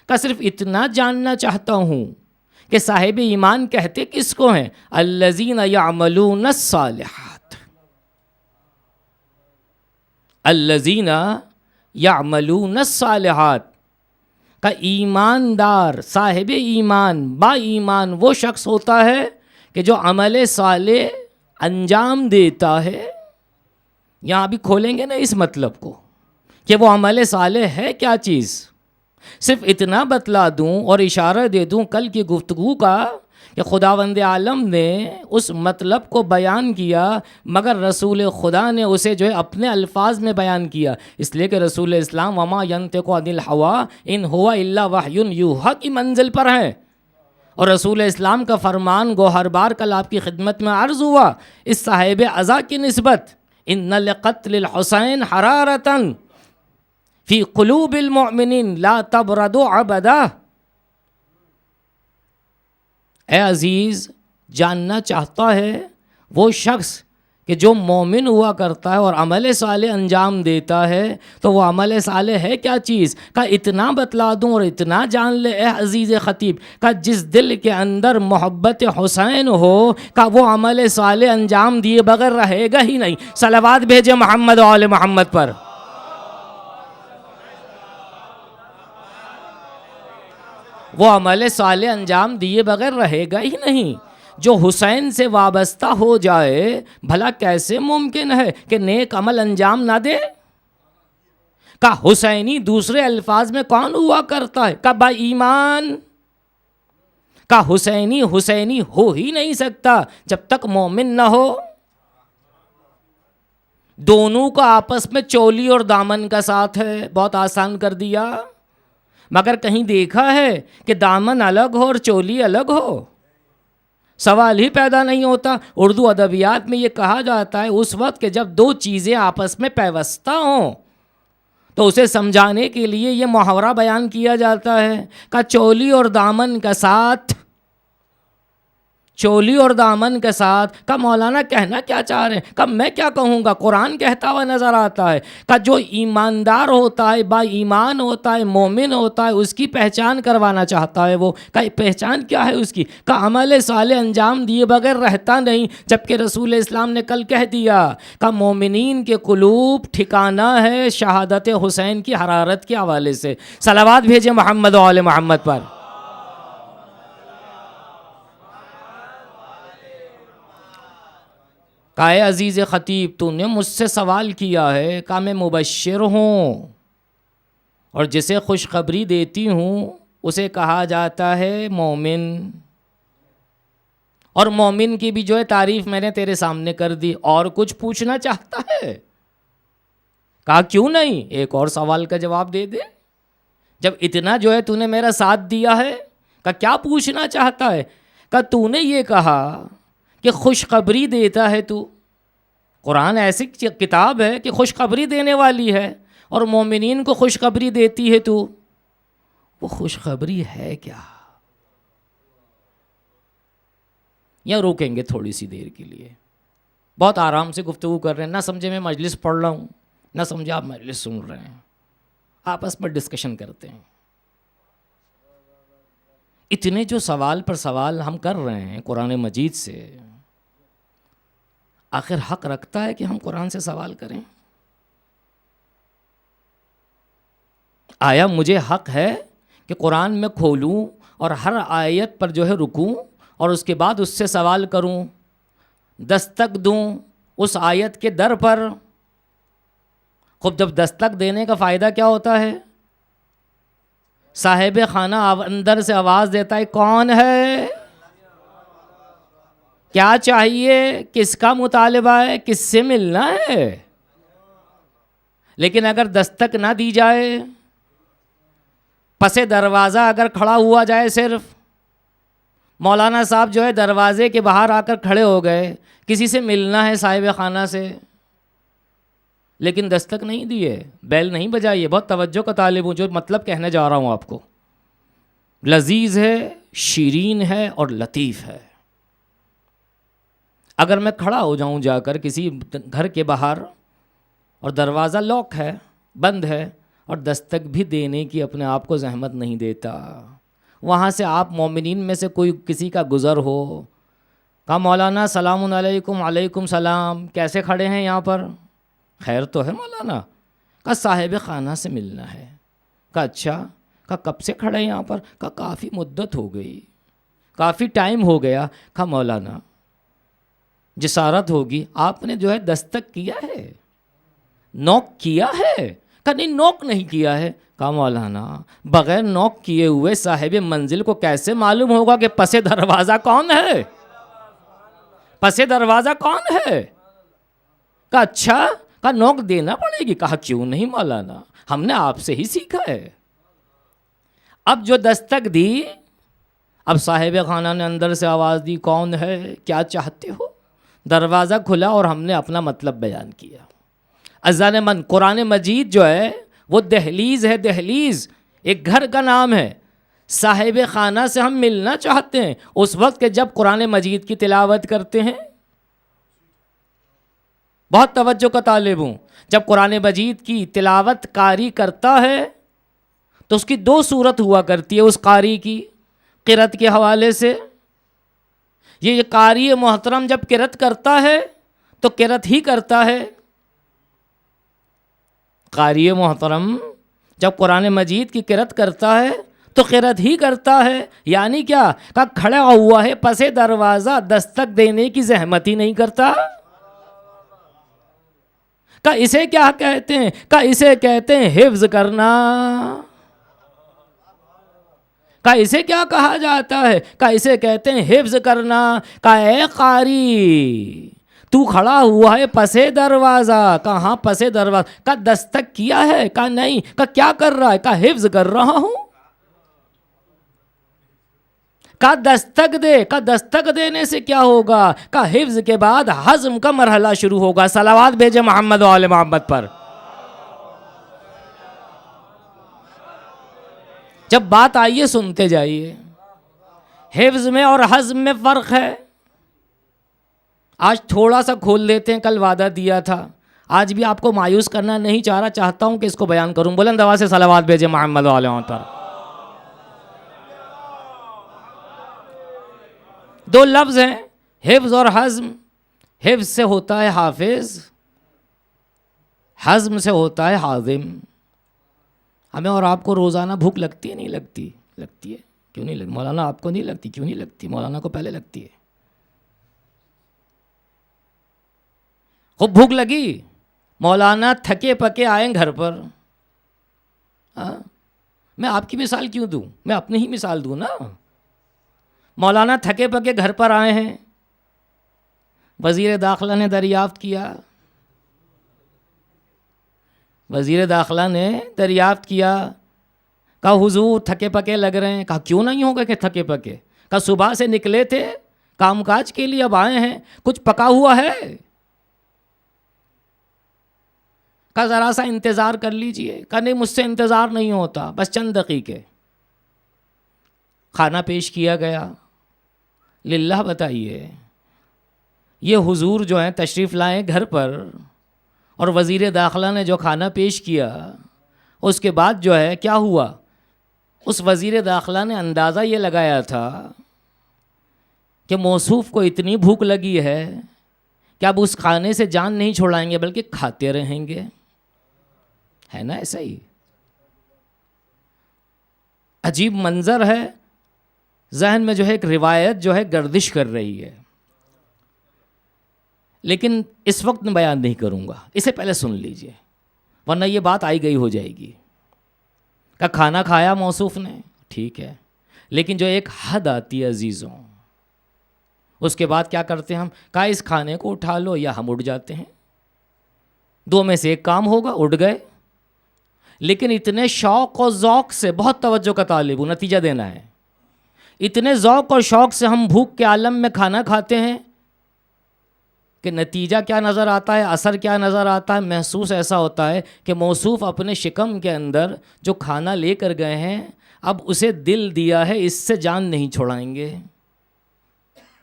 کہا صرف اتنا جاننا چاہتا ہوں کہ صاحب ایمان کہتے کس کو ہیں؟ الذین یعملون الصالحات. الذین یعملون الصالحات. کا ایماندار، صاحب ایمان، با ایمان وہ شخص ہوتا ہے کہ جو عمل صالح انجام دیتا ہے. یہاں بھی کھولیں گے نا اس مطلب کو کہ وہ عمل صالح ہے کیا چیز. صرف اتنا بتلا دوں اور اشارہ دے دوں کل کی گفتگو کا کہ خداوند عالم نے اس مطلب کو بیان کیا مگر رسول خدا نے اسے جو ہے اپنے الفاظ میں بیان کیا، اس لیے کہ رسول اسلام وما ینطق عن الہویٰ ان ہوا الا وحی یوحیٰ کی منزل پر ہیں، اور رسول اسلام کا فرمان گو ہر بار کل آپ کی خدمت میں عرض ہوا اس صاحب عزا کی نسبت، ان لقتل الحسین حرارتا فی قلوب المؤمنین لا تبرد ابدا۔ اے عزیز، جاننا چاہتا ہے وہ شخص کہ جو مومن ہوا کرتا ہے اور عمل صالح انجام دیتا ہے تو وہ عمل صالح ہے کیا چیز؟ کہ اتنا بتلا دوں اور اتنا جان لے اے عزیز خطیب کہ جس دل کے اندر محبت حسین ہو کہ وہ عمل صالح انجام دیے بغیر رہے گا ہی نہیں۔ صلوات بھیجے محمد و آل محمد پر۔ وہ عمل صالح انجام دیے بغیر رہے گا ہی نہیں۔ جو حسین سے وابستہ ہو جائے بھلا کیسے ممکن ہے کہ نیک عمل انجام نہ دے؟ کہ حسینی دوسرے الفاظ میں کون ہوا کرتا ہے؟ کہ با ایمان۔ کہ حسینی حسینی ہو ہی نہیں سکتا جب تک مومن نہ ہو۔ دونوں کا آپس میں چولی اور دامن کا ساتھ ہے، بہت آسان کر دیا، مگر کہیں دیکھا ہے کہ دامن الگ ہو اور چولی الگ ہو؟ سوال ہی پیدا نہیں ہوتا۔ اردو ادبیات میں یہ کہا جاتا ہے اس وقت کہ جب دو چیزیں آپس میں پیوستہ ہوں تو اسے سمجھانے کے لیے یہ محاورہ بیان کیا جاتا ہے کہ چولی اور دامن کا ساتھ، چولی اور دامن کے ساتھ۔ کہ مولانا کہنا کیا چاہ رہے ہیں؟ کہ میں کیا کہوں گا، قرآن کہتا ہوا نظر آتا ہے کہ جو ایماندار ہوتا ہے، با ایمان ہوتا ہے، مومن ہوتا ہے، اس کی پہچان کروانا چاہتا ہے وہ۔ کہ پہچان کیا ہے اس کی؟ کہ عمل صالح انجام دیے بغیر رہتا نہیں، جبکہ رسول اسلام نے کل کہہ دیا کہ مومنین کے قلوب ٹھکانہ ہے شہادت حسین کی حرارت کے حوالے سے۔ صلوات بھیجے محمد و آل محمد پر۔ کہ عزیز خطیب تو نے مجھ سے سوال کیا ہے کہ میں مبشر ہوں اور جسے خوشخبری دیتی ہوں اسے کہا جاتا ہے مومن، اور مومن کی بھی جو ہے تعریف میں نے تیرے سامنے کر دی، اور کچھ پوچھنا چاہتا ہے؟ کہا کیوں نہیں، ایک اور سوال کا جواب دے دے، جب اتنا جو ہے تو نے میرا ساتھ دیا ہے۔ کہ کیا پوچھنا چاہتا ہے؟ کہ تو نے یہ کہا کہ خوشخبری دیتا ہے تو، قرآن ایسی کتاب ہے کہ خوشخبری دینے والی ہے اور مومنین کو خوشخبری دیتی ہے تو، وہ خوشخبری ہے کیا؟ یا روکیں گے تھوڑی سی دیر کے لیے، بہت آرام سے گفتگو کر رہے ہیں، نہ سمجھے میں مجلس پڑھ رہا ہوں، نہ سمجھے آپ مجلس سن رہے ہیں، آپس میں ڈسکشن کرتے ہیں۔ اتنے جو سوال پر سوال ہم کر رہے ہیں قرآن مجید سے، آخر حق رکھتا ہے کہ ہم قرآن سے سوال کریں؟ آیا مجھے حق ہے کہ قرآن میں کھولوں اور ہر آیت پر جو ہے رکوں اور اس کے بعد اس سے سوال کروں، دستک دوں اس آیت کے در پر؟ خود جب دستک دینے کا فائدہ کیا ہوتا ہے؟ صاحب خانہ اندر سے آواز دیتا ہے، کون ہے، کیا چاہیے، کس کا مطالبہ ہے، کس سے ملنا ہے؟ لیکن اگر دستک نہ دی جائے، پس دروازہ اگر کھڑا ہوا جائے، صرف مولانا صاحب جو ہے دروازے کے باہر آ کر کھڑے ہو گئے، کسی سے ملنا ہے صاحب خانہ سے، لیکن دستک نہیں دیے، بیل نہیں بجائیے، بہت توجہ کا طالب ہوں، جو مطلب کہنے جا رہا ہوں آپ کو لذیذ ہے، شیرین ہے اور لطیف ہے۔ اگر میں کھڑا ہو جاؤں جا کر کسی گھر کے باہر اور دروازہ لاک ہے، بند ہے، اور دستک بھی دینے کی اپنے آپ کو زحمت نہیں دیتا، وہاں سے آپ مومنین میں سے کوئی کسی کا گزر ہو، کہا مولانا سلام علیکم، علیکم سلام، کیسے کھڑے ہیں یہاں پر، خیر تو ہے مولانا؟ کہا صاحب خانہ سے ملنا ہے۔ کہا اچھا، کہا کب سے کھڑے ہیں یہاں پر؟ کہا کافی مدت ہو گئی، کافی ٹائم ہو گیا۔ کہا مولانا جسارت ہوگی، آپ نے جو ہے دستک کیا ہے، نوک کیا ہے؟ کہا نہیں نوک نہیں کیا ہے. کہا مولانا بغیر نوک کیے ہوئے صاحب منزل کو کیسے معلوم ہوگا کہ پس دروازہ کون ہے؟ پس دروازہ کون ہے؟ کہا اچھا. کہا نوک دینا پڑے گی. کہا کیوں نہیں مولانا، ہم نے آپ سے ہی سیکھا ہے. اب جو دستک دی، اب صاحب خانہ نے اندر سے آواز دی کون ہے، کیا چاہتے ہو؟ دروازہ کھلا اور ہم نے اپنا مطلب بیان کیا. اذان من قرآن مجید جو ہے وہ دہلیز ہے، دہلیز ایک گھر کا نام ہے. صاحب خانہ سے ہم ملنا چاہتے ہیں اس وقت کہ جب قرآن مجید کی تلاوت کرتے ہیں. بہت توجہ کا طالب ہوں. جب قرآن مجید کی تلاوت قاری کرتا ہے تو اس کی دو صورت ہوا کرتی ہے اس قاری کی قرأت کے حوالے سے. یہ قاری محترم جب قرأت کرتا ہے تو قرأت ہی کرتا ہے. قاری محترم جب قرآن مجید کی قرأت کرتا ہے تو قرأت ہی کرتا ہے. یعنی کیا؟ کہ کھڑا ہوا ہے پس دروازہ، دستک دینے کی زحمت ہی نہیں کرتا. کہ اسے کیا کہتے ہیں؟ کہ اسے کہتے ہیں حفظ کرنا. کہ اسے کیا کہا جاتا ہے؟ کہ اسے کہتے ہیں حفظ کرنا. کہ اے قاری تو کھڑا ہوا ہے پس دروازہ. کہاں پس دروازہ؟ کہ دستک کیا ہے؟ کہ نہیں. کہ کیا کر رہا ہے؟ کہ حفظ کر رہا ہوں. کہ دستک دے. کہ دستک دینے سے کیا ہوگا؟ کہ حفظ کے بعد ہضم کا مرحلہ شروع ہوگا. صلوات بھیجے محمد و آل محمد پر. جب بات آئیے سنتے جائیے. حفظ میں اور ہضم میں فرق ہے. آج تھوڑا سا کھول لیتے ہیں، کل وعدہ دیا تھا. آج بھی آپ کو مایوس کرنا نہیں چاہ رہا، چاہتا ہوں کہ اس کو بیان کروں. بلند آواز سے صلوات بھیجے محمد و آل محمد پر. دو لفظ ہیں حفظ اور ہضم. حفظ سے ہوتا ہے حافظ، ہضم سے ہوتا ہے ہاضم. ہمیں اور آپ کو روزانہ بھوک لگتی ہے نہیں لگتی؟ لگتی ہے. کیوں نہیں لگتی؟ مولانا آپ کو نہیں لگتی. کیوں نہیں لگتی؟ مولانا کو پہلے لگتی ہے. خوب بھوک لگی، مولانا تھکے پکے آئیں گھر پر. میں آپ کی مثال کیوں دوں؟ میں اپنی ہی مثال دوں نا. مولانا تھکے پکے گھر پر آئے ہیں. وزیر داخلہ نے دریافت کیا، وزیر داخلہ نے دریافت کیا. کہا حضور تھکے پکے لگ رہے ہیں. کہا کیوں نہیں ہوگا کہ تھکے پکے؟ کہا صبح سے نکلے تھے کام کاج کے لیے، اب آئے ہیں، کچھ پکا ہوا ہے؟ کہا ذرا سا انتظار کر لیجئے. کہا نہیں مجھ سے انتظار نہیں ہوتا، بس چند دقیقے. کھانا پیش کیا گیا. للہ بتائیے یہ حضور جو ہیں تشریف لائے گھر پر، اور وزیر داخلہ نے جو کھانا پیش کیا اس کے بعد جو ہے کیا ہوا؟ اس وزیر داخلہ نے اندازہ یہ لگایا تھا کہ موصوف کو اتنی بھوک لگی ہے کہ اب اس کھانے سے جان نہیں چھوڑائیں گے بلکہ کھاتے رہیں گے. ہے نا ایسا ہی؟ عجیب منظر ہے. ذہن میں جو ہے ایک روایت جو ہے گردش کر رہی ہے، لیکن اس وقت میں بیان نہیں کروں گا، اسے پہلے سن لیجئے ورنہ یہ بات آئی گئی ہو جائے گی. کہ کھانا کھایا موصوف نے، ٹھیک ہے، لیکن جو ایک حد آتی ہے عزیزوں، اس کے بعد کیا کرتے ہیں ہم؟ کہا اس کھانے کو اٹھا لو یا ہم اٹھ جاتے ہیں. دو میں سے ایک کام ہوگا. اٹھ گئے، لیکن اتنے شوق اور ذوق سے، بہت توجہ کا طالب ہوں، نتیجہ دینا ہے، اتنے ذوق اور شوق سے ہم بھوک کے عالم میں کھانا کھاتے ہیں کہ نتیجہ کیا نظر آتا ہے، اثر کیا نظر آتا ہے؟ محسوس ایسا ہوتا ہے کہ موصوف اپنے شکم کے اندر جو کھانا لے کر گئے ہیں اب اسے دل دیا ہے، اس سے جان نہیں چھوڑائیں گے.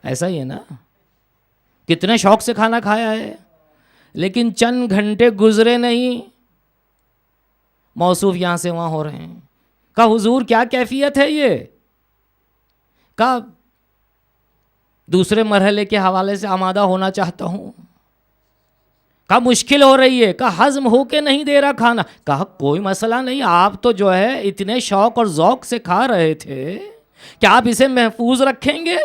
ایسا ہی ہے نا؟ کتنے شوق سے کھانا کھایا ہے، لیکن چند گھنٹے گزرے نہیں، موصوف یہاں سے وہاں ہو رہے ہیں. کہا حضور کیا کیفیت ہے یہ؟ کہا دوسرے مرحلے کے حوالے سے آمادہ ہونا چاہتا ہوں. کہا مشکل ہو رہی ہے. کہا ہضم ہو کے نہیں دے رہا کھانا. کہا کوئی مسئلہ نہیں، آپ تو جو ہے اتنے شوق اور ذوق سے کھا رہے تھے کہ آپ اسے محفوظ رکھیں گے.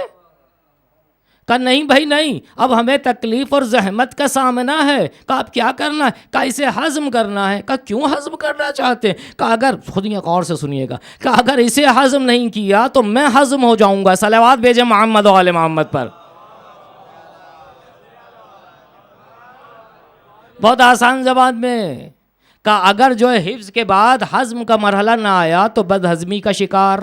کہا نہیں بھائی نہیں، اب ہمیں تکلیف اور زحمت کا سامنا ہے. کہا اب کیا کرنا ہے؟ کہا اسے ہضم کرنا ہے. کہا کیوں ہضم کرنا چاہتے ہیں؟ کہا اگر خود یہ غور سے سنیے گا، کہا اگر اسے ہضم نہیں کیا تو میں ہضم ہو جاؤں گا. صلوات بھیجے محمد و آل محمد پر. بہت آسان زبان میں کہا اگر جو ہے حفظ کے بعد ہضم کا مرحلہ نہ آیا تو بد ہضمی کا شکار.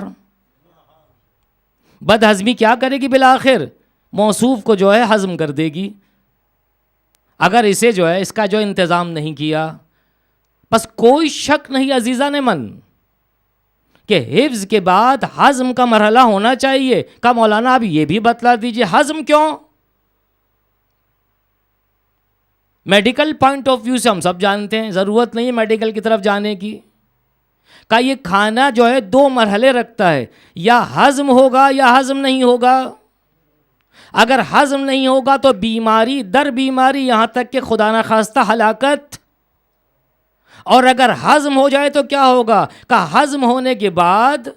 بد ہضمی کیا کرے گی؟ بالآخر موصوف کو جو ہے ہضم کر دے گی. اگر اسے جو ہے اس کا جو انتظام نہیں کیا. بس کوئی شک نہیں عزیزان من کہ حفظ کے بعد ہضم کا مرحلہ ہونا چاہیے. کہا مولانا اب یہ بھی بتلا دیجئے ہضم کیوں؟ میڈیکل پوائنٹ آف ویو سے ہم سب جانتے ہیں، ضرورت نہیں ہے میڈیکل کی طرف جانے کی. کہا یہ کھانا جو ہے 2 مرحلے رکھتا ہے، یا ہضم ہوگا یا ہضم نہیں ہوگا. اگر ہضم نہیں ہوگا تو بیماری در بیماری، یہاں تک کہ خدا نخواستہ ہلاکت. اور اگر ہضم ہو جائے تو کیا ہوگا؟ کہا ہضم ہونے کے بعد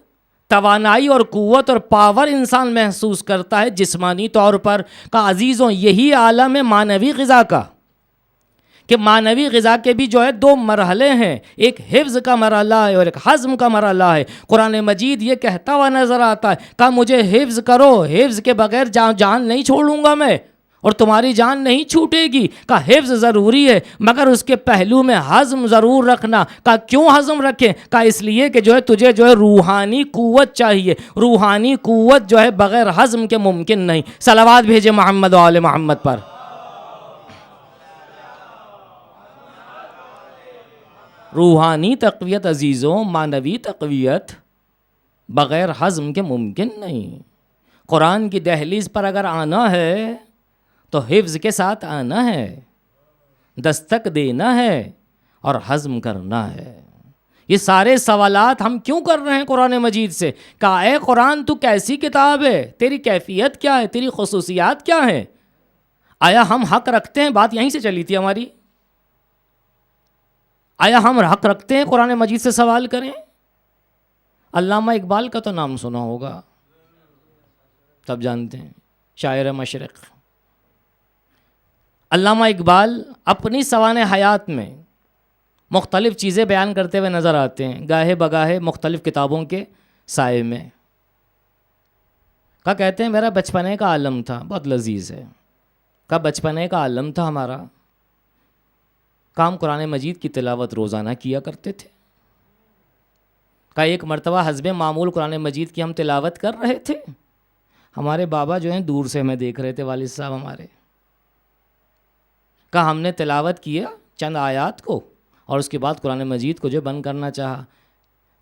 توانائی اور قوت اور پاور انسان محسوس کرتا ہے جسمانی طور پر. کہا عزیزوں یہی عالم ہے معنوی غذا کا، کہ معنوی غذا کے بھی جو ہے 2 مرحلے ہیں، ایک حفظ کا مرحلہ ہے اور ایک ہضم کا مرحلہ ہے. قرآن مجید یہ کہتا ہوا نظر آتا ہے، کہا مجھے حفظ کرو، حفظ کے بغیر جان نہیں چھوڑوں گا میں، اور تمہاری جان نہیں چھوٹے گی. کہا حفظ ضروری ہے مگر اس کے پہلو میں ہضم ضرور رکھنا. کہا کیوں ہضم رکھیں؟ کہا اس لیے کہ جو ہے تجھے جو ہے روحانی قوت چاہیے، روحانی قوت جو ہے بغیر ہضم کے ممکن نہیں. صلوات بھیجے محمد و آل محمد پر. روحانی تقویت عزیزوں، معنوی تقویت بغیر ہضم کے ممکن نہیں. قرآن کی دہلیز پر اگر آنا ہے تو حفظ کے ساتھ آنا ہے، دستک دینا ہے اور ہضم کرنا ہے. یہ سارے سوالات ہم کیوں کر رہے ہیں قرآن مجید سے؟ کہا اے قرآن تو کیسی کتاب ہے، تیری کیفیت کیا ہے، تیری خصوصیات کیا ہیں؟ آیا ہم حق رکھتے ہیں؟ بات یہیں سے چلی تھی ہماری. آیا ہم حق رکھتے ہیں قرآن مجید سے سوال کریں؟ علامہ اقبال کا تو نام سنا ہوگا، سب جانتے ہیں، شاعر مشرق. علامہ اقبال اپنی سوانح حیات میں مختلف چیزیں بیان کرتے ہوئے نظر آتے ہیں، گاہے بگاہے مختلف کتابوں کے سائے میں. کہتے ہیں میرا بچپنے کا عالم تھا، بہت لذیذ ہے. بچپنے کا عالم تھا ہمارا، ہم قرآن مجید کی تلاوت روزانہ کیا کرتے تھے. ایک مرتبہ حسب معمول قرآن مجید کی ہم تلاوت کر رہے تھے، ہمارے بابا جو ہیں دور سے ہمیں دیکھ رہے تھے، والد صاحب ہمارے. ہم نے تلاوت کیا چند آیات کو اور اس کے بعد قرآن مجید کو جو بند کرنا چاہا.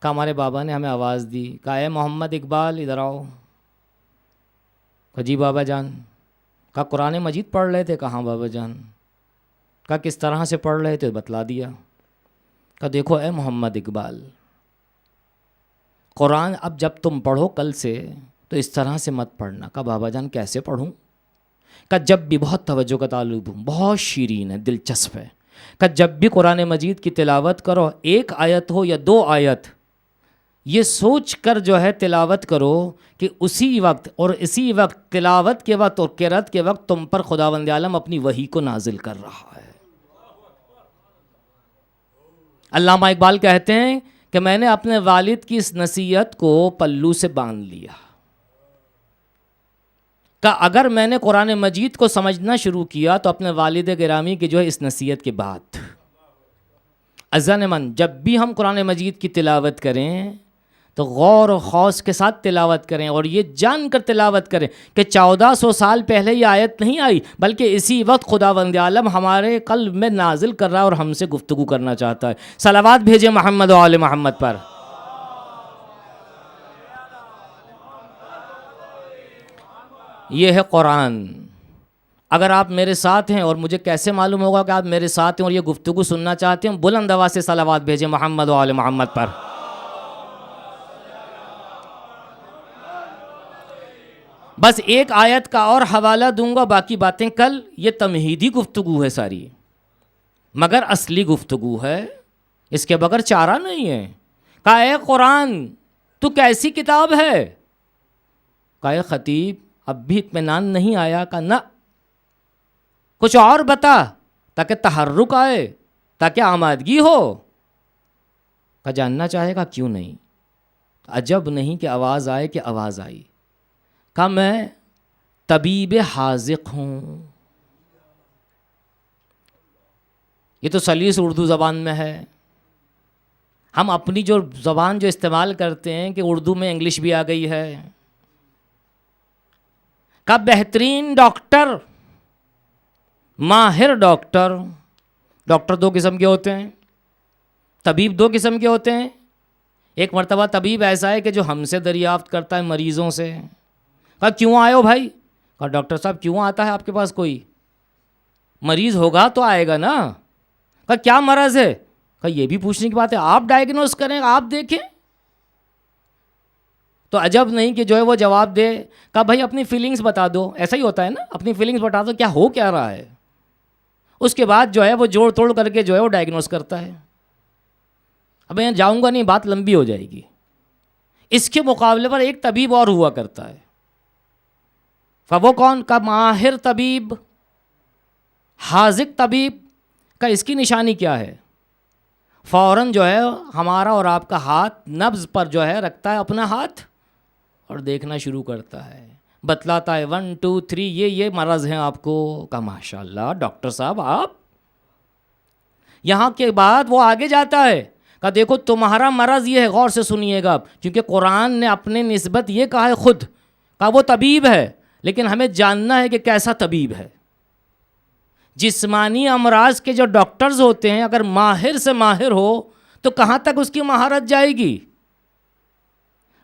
ہمارے بابا نے ہمیں آواز دی، اے محمد اقبال ادھر آؤ. جی بابا جان. قرآن مجید پڑھ رہے تھے؟ کہاں بابا جان. کس طرح سے پڑھ رہے تھے؟ بتلا دیا. دیکھو اے محمد اقبال، قرآن اب جب تم پڑھو کل سے تو اس طرح سے مت پڑھنا. بابا جان کیسے پڑھوں؟ جب بھی بہت توجہ کا طالب ہوں، بہت شیرین ہے، دلچسپ ہے. جب بھی قرآن مجید کی تلاوت کرو، 1 آیت ہو یا 2 آیت، یہ سوچ کر جو ہے تلاوت کرو کہ اسی وقت اور اسی وقت تلاوت کے وقت اور قرات کے وقت تم پر خداوند عالم اپنی وحی کو نازل کر رہا ہے. علامہ اقبال کہتے ہیں کہ میں نے اپنے والد کی اس نصیحت کو پلو سے باندھ لیا. اگر میں نے قرآن مجید کو سمجھنا شروع کیا تو اپنے والد گرامی کی جو ہے اس نصیحت کے بعد. عزیزان من، جب بھی ہم قرآن مجید کی تلاوت کریں تو غور و خوض کے ساتھ تلاوت کریں اور یہ جان کر تلاوت کریں کہ 1400 سال پہلے یہ آیت نہیں آئی، بلکہ اسی وقت خداوند عالم ہمارے قلب میں نازل کر رہا ہے اور ہم سے گفتگو کرنا چاہتا ہے. صلوات بھیجے محمد و آل محمد پر. یہ ہے قرآن. اگر آپ میرے ساتھ ہیں، اور مجھے کیسے معلوم ہوگا کہ آپ میرے ساتھ ہیں اور یہ گفتگو سننا چاہتے ہیں؟ بلند آواز سے صلوات بھیجے محمد و آل محمد پر. بس 1 آیت کا اور حوالہ دوں گا، باقی باتیں کل. یہ تمہیدی گفتگو ہے ساری، مگر اصلی گفتگو ہے، اس کے بغیر چارہ نہیں ہے. اے قرآن تو کیسی کتاب ہے؟ اے خطیب اب بھی اطمینان نہیں آیا. کہا نہ کچھ اور بتا تاکہ تحرک آئے, تاکہ آمادگی ہو. کہا جاننا چاہے گا, کیوں نہیں. عجب نہیں کہ آواز آئے کہ آواز آئی. کہا میں طبیب حاذق ہوں. یہ تو سلیس اردو زبان میں ہے. ہم اپنی جو زبان جو استعمال کرتے ہیں کہ اردو میں انگلش بھی آ گئی ہے. کا بہترین ڈاکٹر, ماہر ڈاکٹر. ڈاکٹر دو قسم کے ہوتے ہیں, طبیب دو قسم کے ہوتے ہیں. ایک مرتبہ طبیب ایسا ہے کہ جو ہم سے دریافت کرتا ہے مریضوں سے. کہا کیوں آئے ہو بھائی. کہا ڈاکٹر صاحب کیوں آتا ہے آپ کے پاس کوئی مریض ہوگا تو آئے گا نا. کہا کیا مرض ہے. کہا یہ بھی پوچھنے کی بات ہے, آپ ڈائگنوز کریں, آپ دیکھیں. تو عجب نہیں کہ جو ہے وہ جواب دے. کہا بھائی اپنی فیلنگز بتا دو. ایسا ہی ہوتا ہے نا, اپنی فیلنگز بتا دو, کیا ہو کیا رہا ہے. اس کے بعد جو ہے وہ جوڑ توڑ کر کے جو ہے وہ ڈائگنوز کرتا ہے. اب میں جاؤں گا نہیں, بات لمبی ہو جائے گی. اس کے مقابلے پر ایک طبیب اور ہوا کرتا ہے. وہ کون. کا ماہر طبیب, حاذق طبیب. کا اس کی نشانی کیا ہے. فوراً جو ہے ہمارا اور آپ کا ہاتھ نبض پر جو ہے رکھتا ہے اپنا ہاتھ اور دیکھنا شروع کرتا ہے, بتلاتا ہے 1 2 3 یہ مرض ہیں آپ کو. کہا ماشاء اللہ ڈاکٹر صاحب آپ. یہاں کے بعد وہ آگے جاتا ہے. کہا دیکھو تمہارا مرض یہ ہے, غور سے سنیے گا, کیونکہ قرآن نے اپنے نسبت یہ کہا ہے خود. کہا وہ طبیب ہے, لیکن ہمیں جاننا ہے کہ کیسا طبیب ہے. جسمانی امراض کے جو ڈاکٹرز ہوتے ہیں اگر ماہر سے ماہر ہو تو کہاں تک اس کی مہارت جائے گی.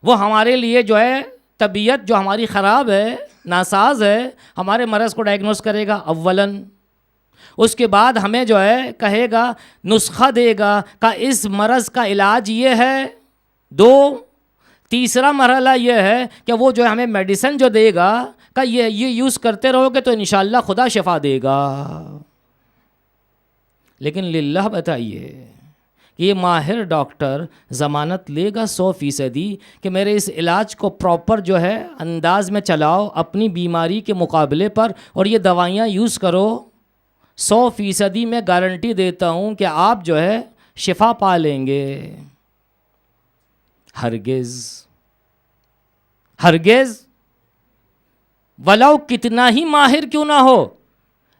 وہ ہمارے لیے جو ہے طبیعت جو ہماری خراب ہے, ناساز ہے, ہمارے مرض کو ڈائگنوز کرے گا اولاً. اس کے بعد ہمیں جو ہے کہے گا, نسخہ دے گا کہ اس مرض کا علاج یہ ہے. 2 تیسرا مرحلہ یہ ہے کہ وہ جو ہمیں میڈیسن جو دے گا کہ یہ یوز کرتے رہو گے تو انشاءاللہ خدا شفا دے گا. لیکن للہ بتائیے کہ یہ ماہر ڈاکٹر ضمانت لے گا 100% کہ میرے اس علاج کو پراپر جو ہے انداز میں چلاؤ اپنی بیماری کے مقابلے پر, اور یہ دوائیاں یوز کرو, 100% میں گارنٹی دیتا ہوں کہ آپ جو ہے شفا پا لیں گے. ہرگز ہرگز, ولو کتنا ہی ماہر کیوں نہ ہو,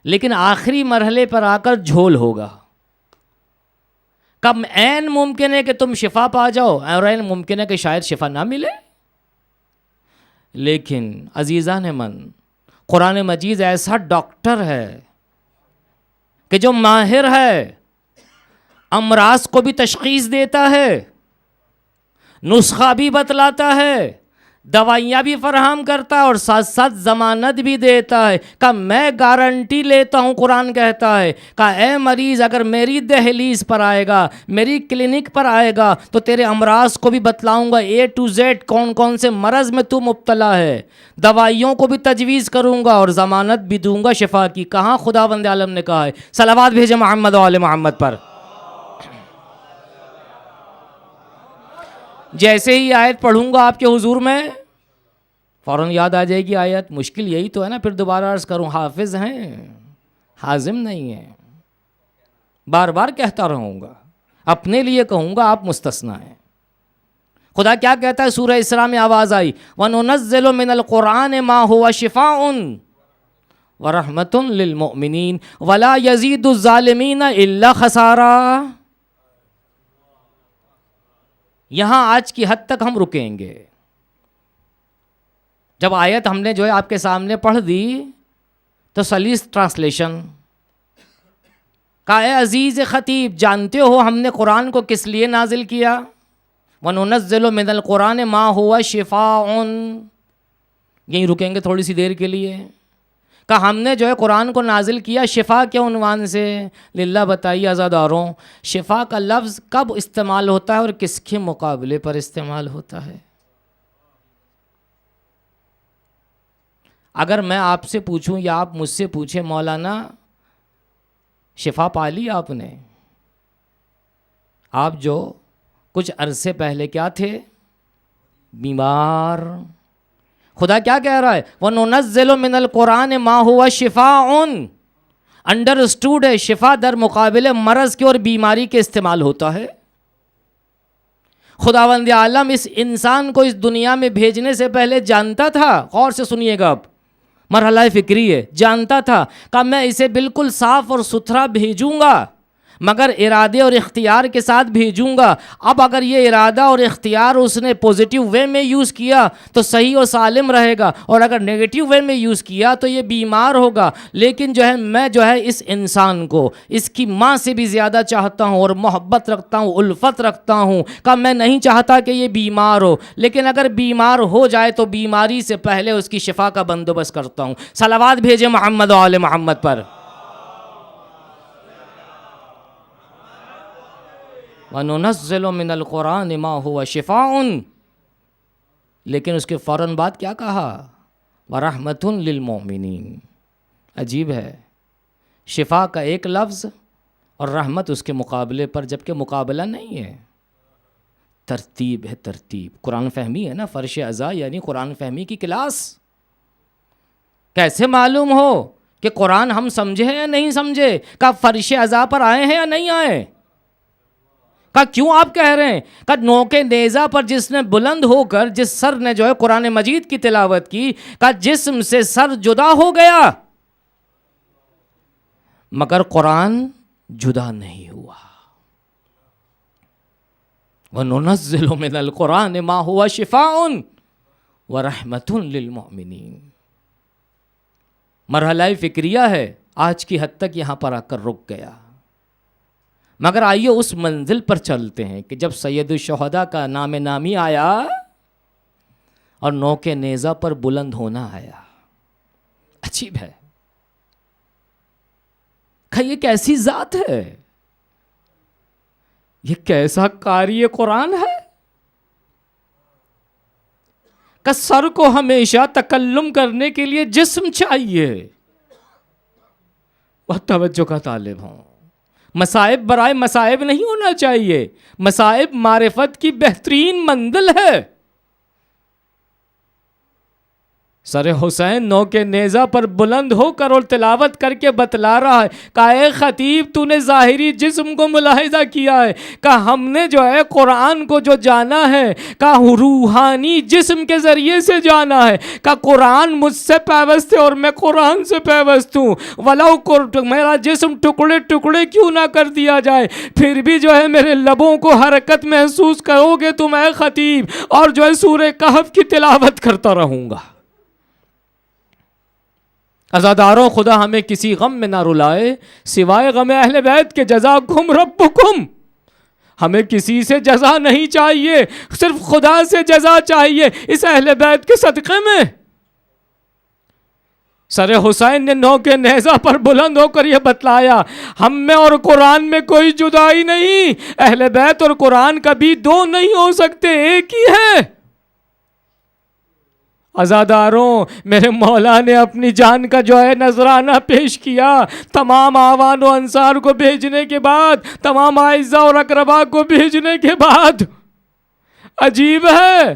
لیکن آخری مرحلے پر آ کر جھول ہوگا. کب عین ممکن ہے کہ تم شفا پا جاؤ اور عین ممکن ہے کہ شاید شفا نہ ملے. لیکن عزیزان من, قرآن مجید ایسا ڈاکٹر ہے کہ جو ماہر ہے, امراض کو بھی تشخیص دیتا ہے, نسخہ بھی بتلاتا ہے, دوائیاں بھی فراہم کرتا ہے, اور ساتھ ساتھ ضمانت بھی دیتا ہے کہ میں گارنٹی لیتا ہوں. قرآن کہتا ہے کہ اے مریض اگر میری دہلیز پر آئے گا, میری کلینک پر آئے گا تو تیرے امراض کو بھی بتلاؤں گا A to Z, کون کون سے مرض میں تو مبتلا ہے, دوائیوں کو بھی تجویز کروں گا اور ضمانت بھی دوں گا شفا کی. کہاں خداوند عالم نے کہا ہے. صلوات بھیجے محمد و آل محمد پر. جیسے ہی آیت پڑھوں گا آپ کے حضور میں فوراً یاد آ جائے گی آیت. مشکل یہی تو ہے نا, پھر دوبارہ عرض کروں, حافظ ہیں حازم نہیں ہیں. بار بار کہتا رہوں گا, اپنے لیے کہوں گا, آپ مستثنیٰ ہیں. خدا کیا کہتا ہے سورہ اسراء میں آواز آئی, وَنُنَزِّلُ مِنَ الْقُرْآنِ مَا هُوَ شِفَاءٌ وَرَحْمَةٌ لِّلْمُؤْمِنِينَ وَلَا يَزِيدُ الظَّالِمِينَ إِلَّا خَسَارًا. یہاں آج کی حد تک ہم رکیں گے. جب آیت ہم نے جو ہے آپ کے سامنے پڑھ دی تو سلیس ٹرانسلیشن کا, اے عزیز خطیب جانتے ہو ہم نے قرآن کو کس لیے نازل کیا. وَنُنَزِّلُ مِنَ الْقُرْآنِ مَا هُوَ شِفَاءٌ. یہیں رکیں گے تھوڑی سی دیر کے لیے. کہ ہم نے جو ہے قرآن کو نازل کیا شفا کے عنوان سے. للہ بتائیے عزاداروں, شفا کا لفظ کب استعمال ہوتا ہے اور کس کے مقابلے پر استعمال ہوتا ہے. اگر میں آپ سے پوچھوں یا آپ مجھ سے پوچھیں, مولانا شفا پا لی آپ نے, آپ جو کچھ عرصے پہلے کیا تھے, بیمار. خدا کیا کہہ رہا ہے؟ وَنُنَزِّلُ مِنَ الْقُرْآنِ مَا هُوَ شِفَاءٌ، انڈرسٹوڈ ہے شفا در مقابل مرض کے اور بیماری کے استعمال ہوتا ہے۔ خداوند عالم اس انسان کو اس دنیا میں بھیجنے سے پہلے جانتا تھا، غور سے سنیے گا، اب مرحلہ فکری ہے، جانتا تھا کہ میں اسے بالکل صاف اور ستھرا بھیجوں گا، مگر ارادے اور اختیار کے ساتھ بھیجوں گا۔ اب اگر یہ ارادہ اور اختیار اس نے پوزیٹیو وے میں یوز کیا تو صحیح و سالم رہے گا، اور اگر نیگیٹیو وے میں یوز کیا تو یہ بیمار ہوگا۔ لیکن میں اس انسان کو اس کی ماں سے بھی زیادہ چاہتا ہوں اور محبت رکھتا ہوں، الفت رکھتا ہوں، کہ میں نہیں چاہتا کہ یہ بیمار ہو، لیکن اگر بیمار ہو جائے تو بیماری سے پہلے اس کی شفا کا بندوبست کرتا ہوں۔ صلوات بھیجے محمد و آل محمد پر۔ وَنُنَزِّلُ مِنَ الْقُرْآنِ مَا هُوَ شِفَاءٌ، لیکن اس کے فوراً بعد کیا کہا؟ وَرَحْمَةٌ لِّلْمُؤْمِنِينَ۔ عجیب ہے، شفا کا ایک لفظ اور رحمت اس کے مقابلے پر، جبکہ مقابلہ نہیں ہے، ترتیب ہے، ترتیب۔ قرآن فہمی ہے نا، فرش ازا یعنی قرآن فہمی کی کلاس۔ کیسے معلوم ہو کہ قرآن ہم سمجھے یا نہیں سمجھے، کہ فرش ازا پر آئے ہیں یا نہیں آئے؟ کیوں آپ کہہ رہے ہیں کہ نوک نیزہ پر جس نے بلند ہو کر، جس سر نے جو ہے قرآن مجید کی تلاوت کی، کہ جسم سے سر جدا ہو گیا، مگر قرآن جدا نہیں ہوا۔ وَنُنَزِّلُ مِنَ الْقُرْآنِ مَا هُوَ شِفَاءٌ وَرَحْمَةٌ لِّلْمُؤْمِنِينَ۔ مرحلہ فکریہ ہے، آج کی حد تک یہاں پر آ کر رک گیا، مگر آئیے اس منزل پر چلتے ہیں کہ جب سید الشہداء کا نام نامی آیا اور نوک نیزہ پر بلند ہونا آیا۔ عجیب ہے کہ یہ کیسی ذات ہے، یہ کیسا قاری قرآن ہے کہ سر کو ہمیشہ تکلم کرنے کے لیے جسم چاہیے۔ بہت توجہ کا طالب ہوں، مصائب برائے مصائب نہیں ہونا چاہیے، مصائب معرفت کی بہترین منزل ہے۔ سر حسین نوک نیزہ پر بلند ہو کر اور تلاوت کر کے بتلا رہا ہے کہ اے خطیب، تو نے ظاہری جسم کو ملاحظہ کیا ہے، کہ ہم نے جو ہے قرآن کو جو جانا ہے کہ روحانی جسم کے ذریعے سے جانا ہے، کہ قرآن مجھ سے پیوست ہے اور میں قرآن سے پیوست ہوں، ولو میرا جسم ٹکڑے ٹکڑے کیوں نہ کر دیا جائے، پھر بھی جو ہے میرے لبوں کو حرکت محسوس کرو گے تم اے خطیب، اور جو ہے سورہ کہف کی تلاوت کرتا رہوں گا۔ عزاداروں، خدا ہمیں کسی غم میں نہ رلائے سوائے غم اہل بیت کے، جزاکم ربکم۔ ہمیں کسی سے جزا نہیں چاہیے، صرف خدا سے جزا چاہیے اس اہل بیت کے صدقے میں۔ سر حسین نے نوک نیزہ پر بلند ہو کر یہ بتلایا، ہم میں اور قرآن میں کوئی جدائی نہیں، اہل بیت اور قرآن کبھی دو نہیں ہو سکتے، ایک ہی ہے۔ عزاداروں، میرے مولا نے اپنی جان کا جو ہے نذرانہ پیش کیا، تمام آوان و انصار کو بھیجنے کے بعد، تمام اعزاء اور اقرباء کو بھیجنے کے بعد۔ عجیب ہے،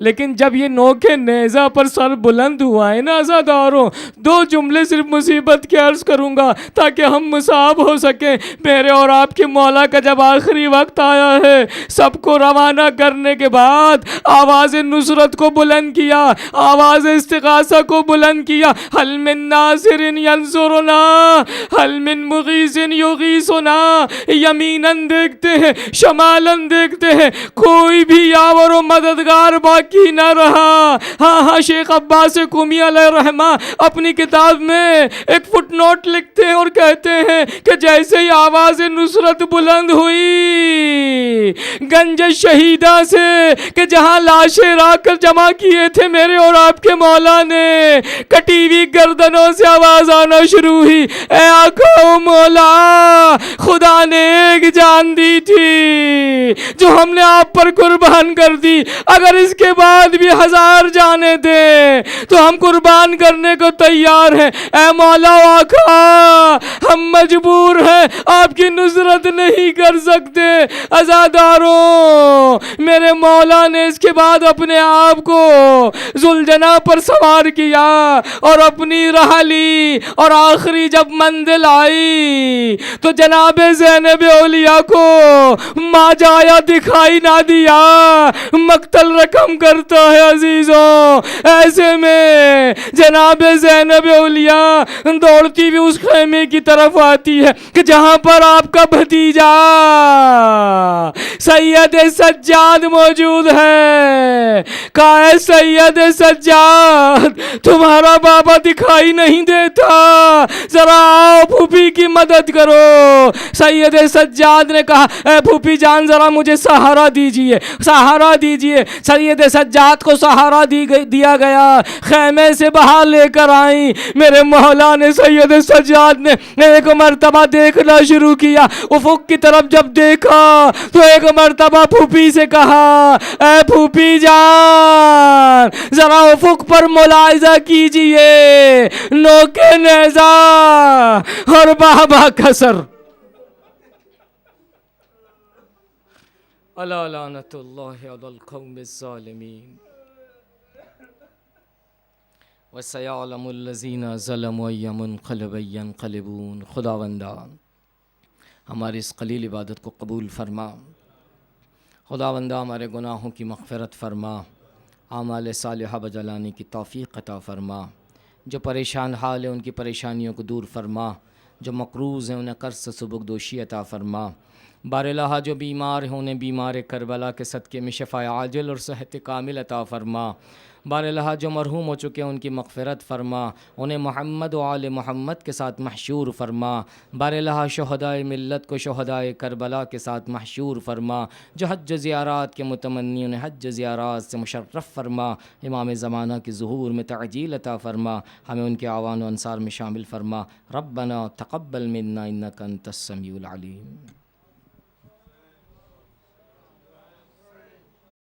لیکن جب یہ نوک نیزہ پر سر بلند ہوا ہے نا عزاداروں، دو جملے صرف مصیبت کے عرض کروں گا تاکہ ہم مصاب ہو سکیں۔ میرے اور آپ کے مولا کا جب آخری وقت آیا ہے، سب کو روانہ کرنے کے بعد آواز نصرت کو بلند کیا، آواز استغاثہ کو بلند کیا، حل من ناصر ینصرنا، حل من مغیث یغیثنا۔ یمیناً دیکھتے ہیں، شمالاً دیکھتے ہیں، کوئی بھی یاور و مددگار باقی نہ رہا۔ ہاں شیخ عباس قمی علیہ رحمہ اپنی کتاب میں ایک فٹ نوٹ لکھتے ہیں اور کہتے ہیں کہ جیسے ہی آواز نصرت بلند ہوئی گنج شہیدہ سے، کہ جہاں لاشیں را کر جمع کیے تھے میرے اور آپ کے مولا نے، کٹی ہوئی گردنوں سے آواز آنا شروع ہوئی، اے آقا و مولا، خدا نے ایک جان دی تھی جو ہم نے آپ پر قربان کر دی، اگر اس کے بعد بھی 1000 جانے دیں تو ہم قربان کرنے کو تیار ہیں۔ اے مولا و آقا، ہم مجبور ہیں، آپ کی نصرت نہیں کر سکتے۔ عزاداروں، سنو، میرے مولا نے اس کے بعد اپنے آپ کو ذوالجناح پر سوار کیا اور اپنی راہ لی، اور آخری جب منزل آئی تو جناب زینب اولیاء کو ماجایا دکھائی نہ دیا، مقتل رقم کرتا ہے عزیزوں۔ ایسے میں جناب زینب اولیاء دوڑتی ہوئی اس خیمے کی طرف آتی ہے کہ جہاں پر آپ کا بھتیجا سید سجاد موجود ہے۔ کہا ہے سید سجاد تمہارا بابا دکھائی نہیں دیتا، ذرا آؤ پھوپھی کی مدد کرو۔ سید سجاد نے کہا اے پھوپھی جان ذرا مجھے سہارا دیجئے، سہارا دیجئے۔ سید سجاد کو سہارا دیا گیا، خیمے سے باہر لے کر آئیں۔ میرے مولا نے سید سجاد نے ایک مرتبہ دیکھنا شروع کیا، افق کی طرف جب دیکھا تو ایک مرتبہ پھوپھی سے کہا اے پھوپھی جان ذرا افق پر ملاحظہ کیجئے، نوکے نیزہ اور بابا کا سر۔ الا لعنت اللہ علی القوم الظالمین وسیعلم الذین ظلموا ای منقلب ینقلبون۔ خداوندان ہماری اس قلیل عبادت کو قبول فرما، خداوندہ ہمارے گناہوں کی مغفرت فرما، اعمال صالحہ بجلانے کی توفیق عطا فرما، جو پریشان حال ہیں ان کی پریشانیوں کو دور فرما، جو مقروض ہیں انہیں قرض سے سبکدوشی عطا فرما، بار الہ جو بیمار ہیں انہیں بیمار کربلا کے صدقے میں شفاء عاجل اور صحت کامل عطا فرما، بار الہ جو مرحوم ہو چکے ہیں ان کی مغفرت فرما، انہیں محمد و آل محمد کے ساتھ محشور فرما، بار الہ شہدائے ملت کو شہدائے کربلا کے ساتھ محشور فرما، جو حج زیارات کے متمنی انہیں حج زیارات سے مشرف فرما، امام زمانہ کی ظہور میں تعجیل عطا فرما، ہمیں ان کے اعوان و انصار میں شامل فرما۔ ربنا تقبل منا انک انت السمیع العلیم۔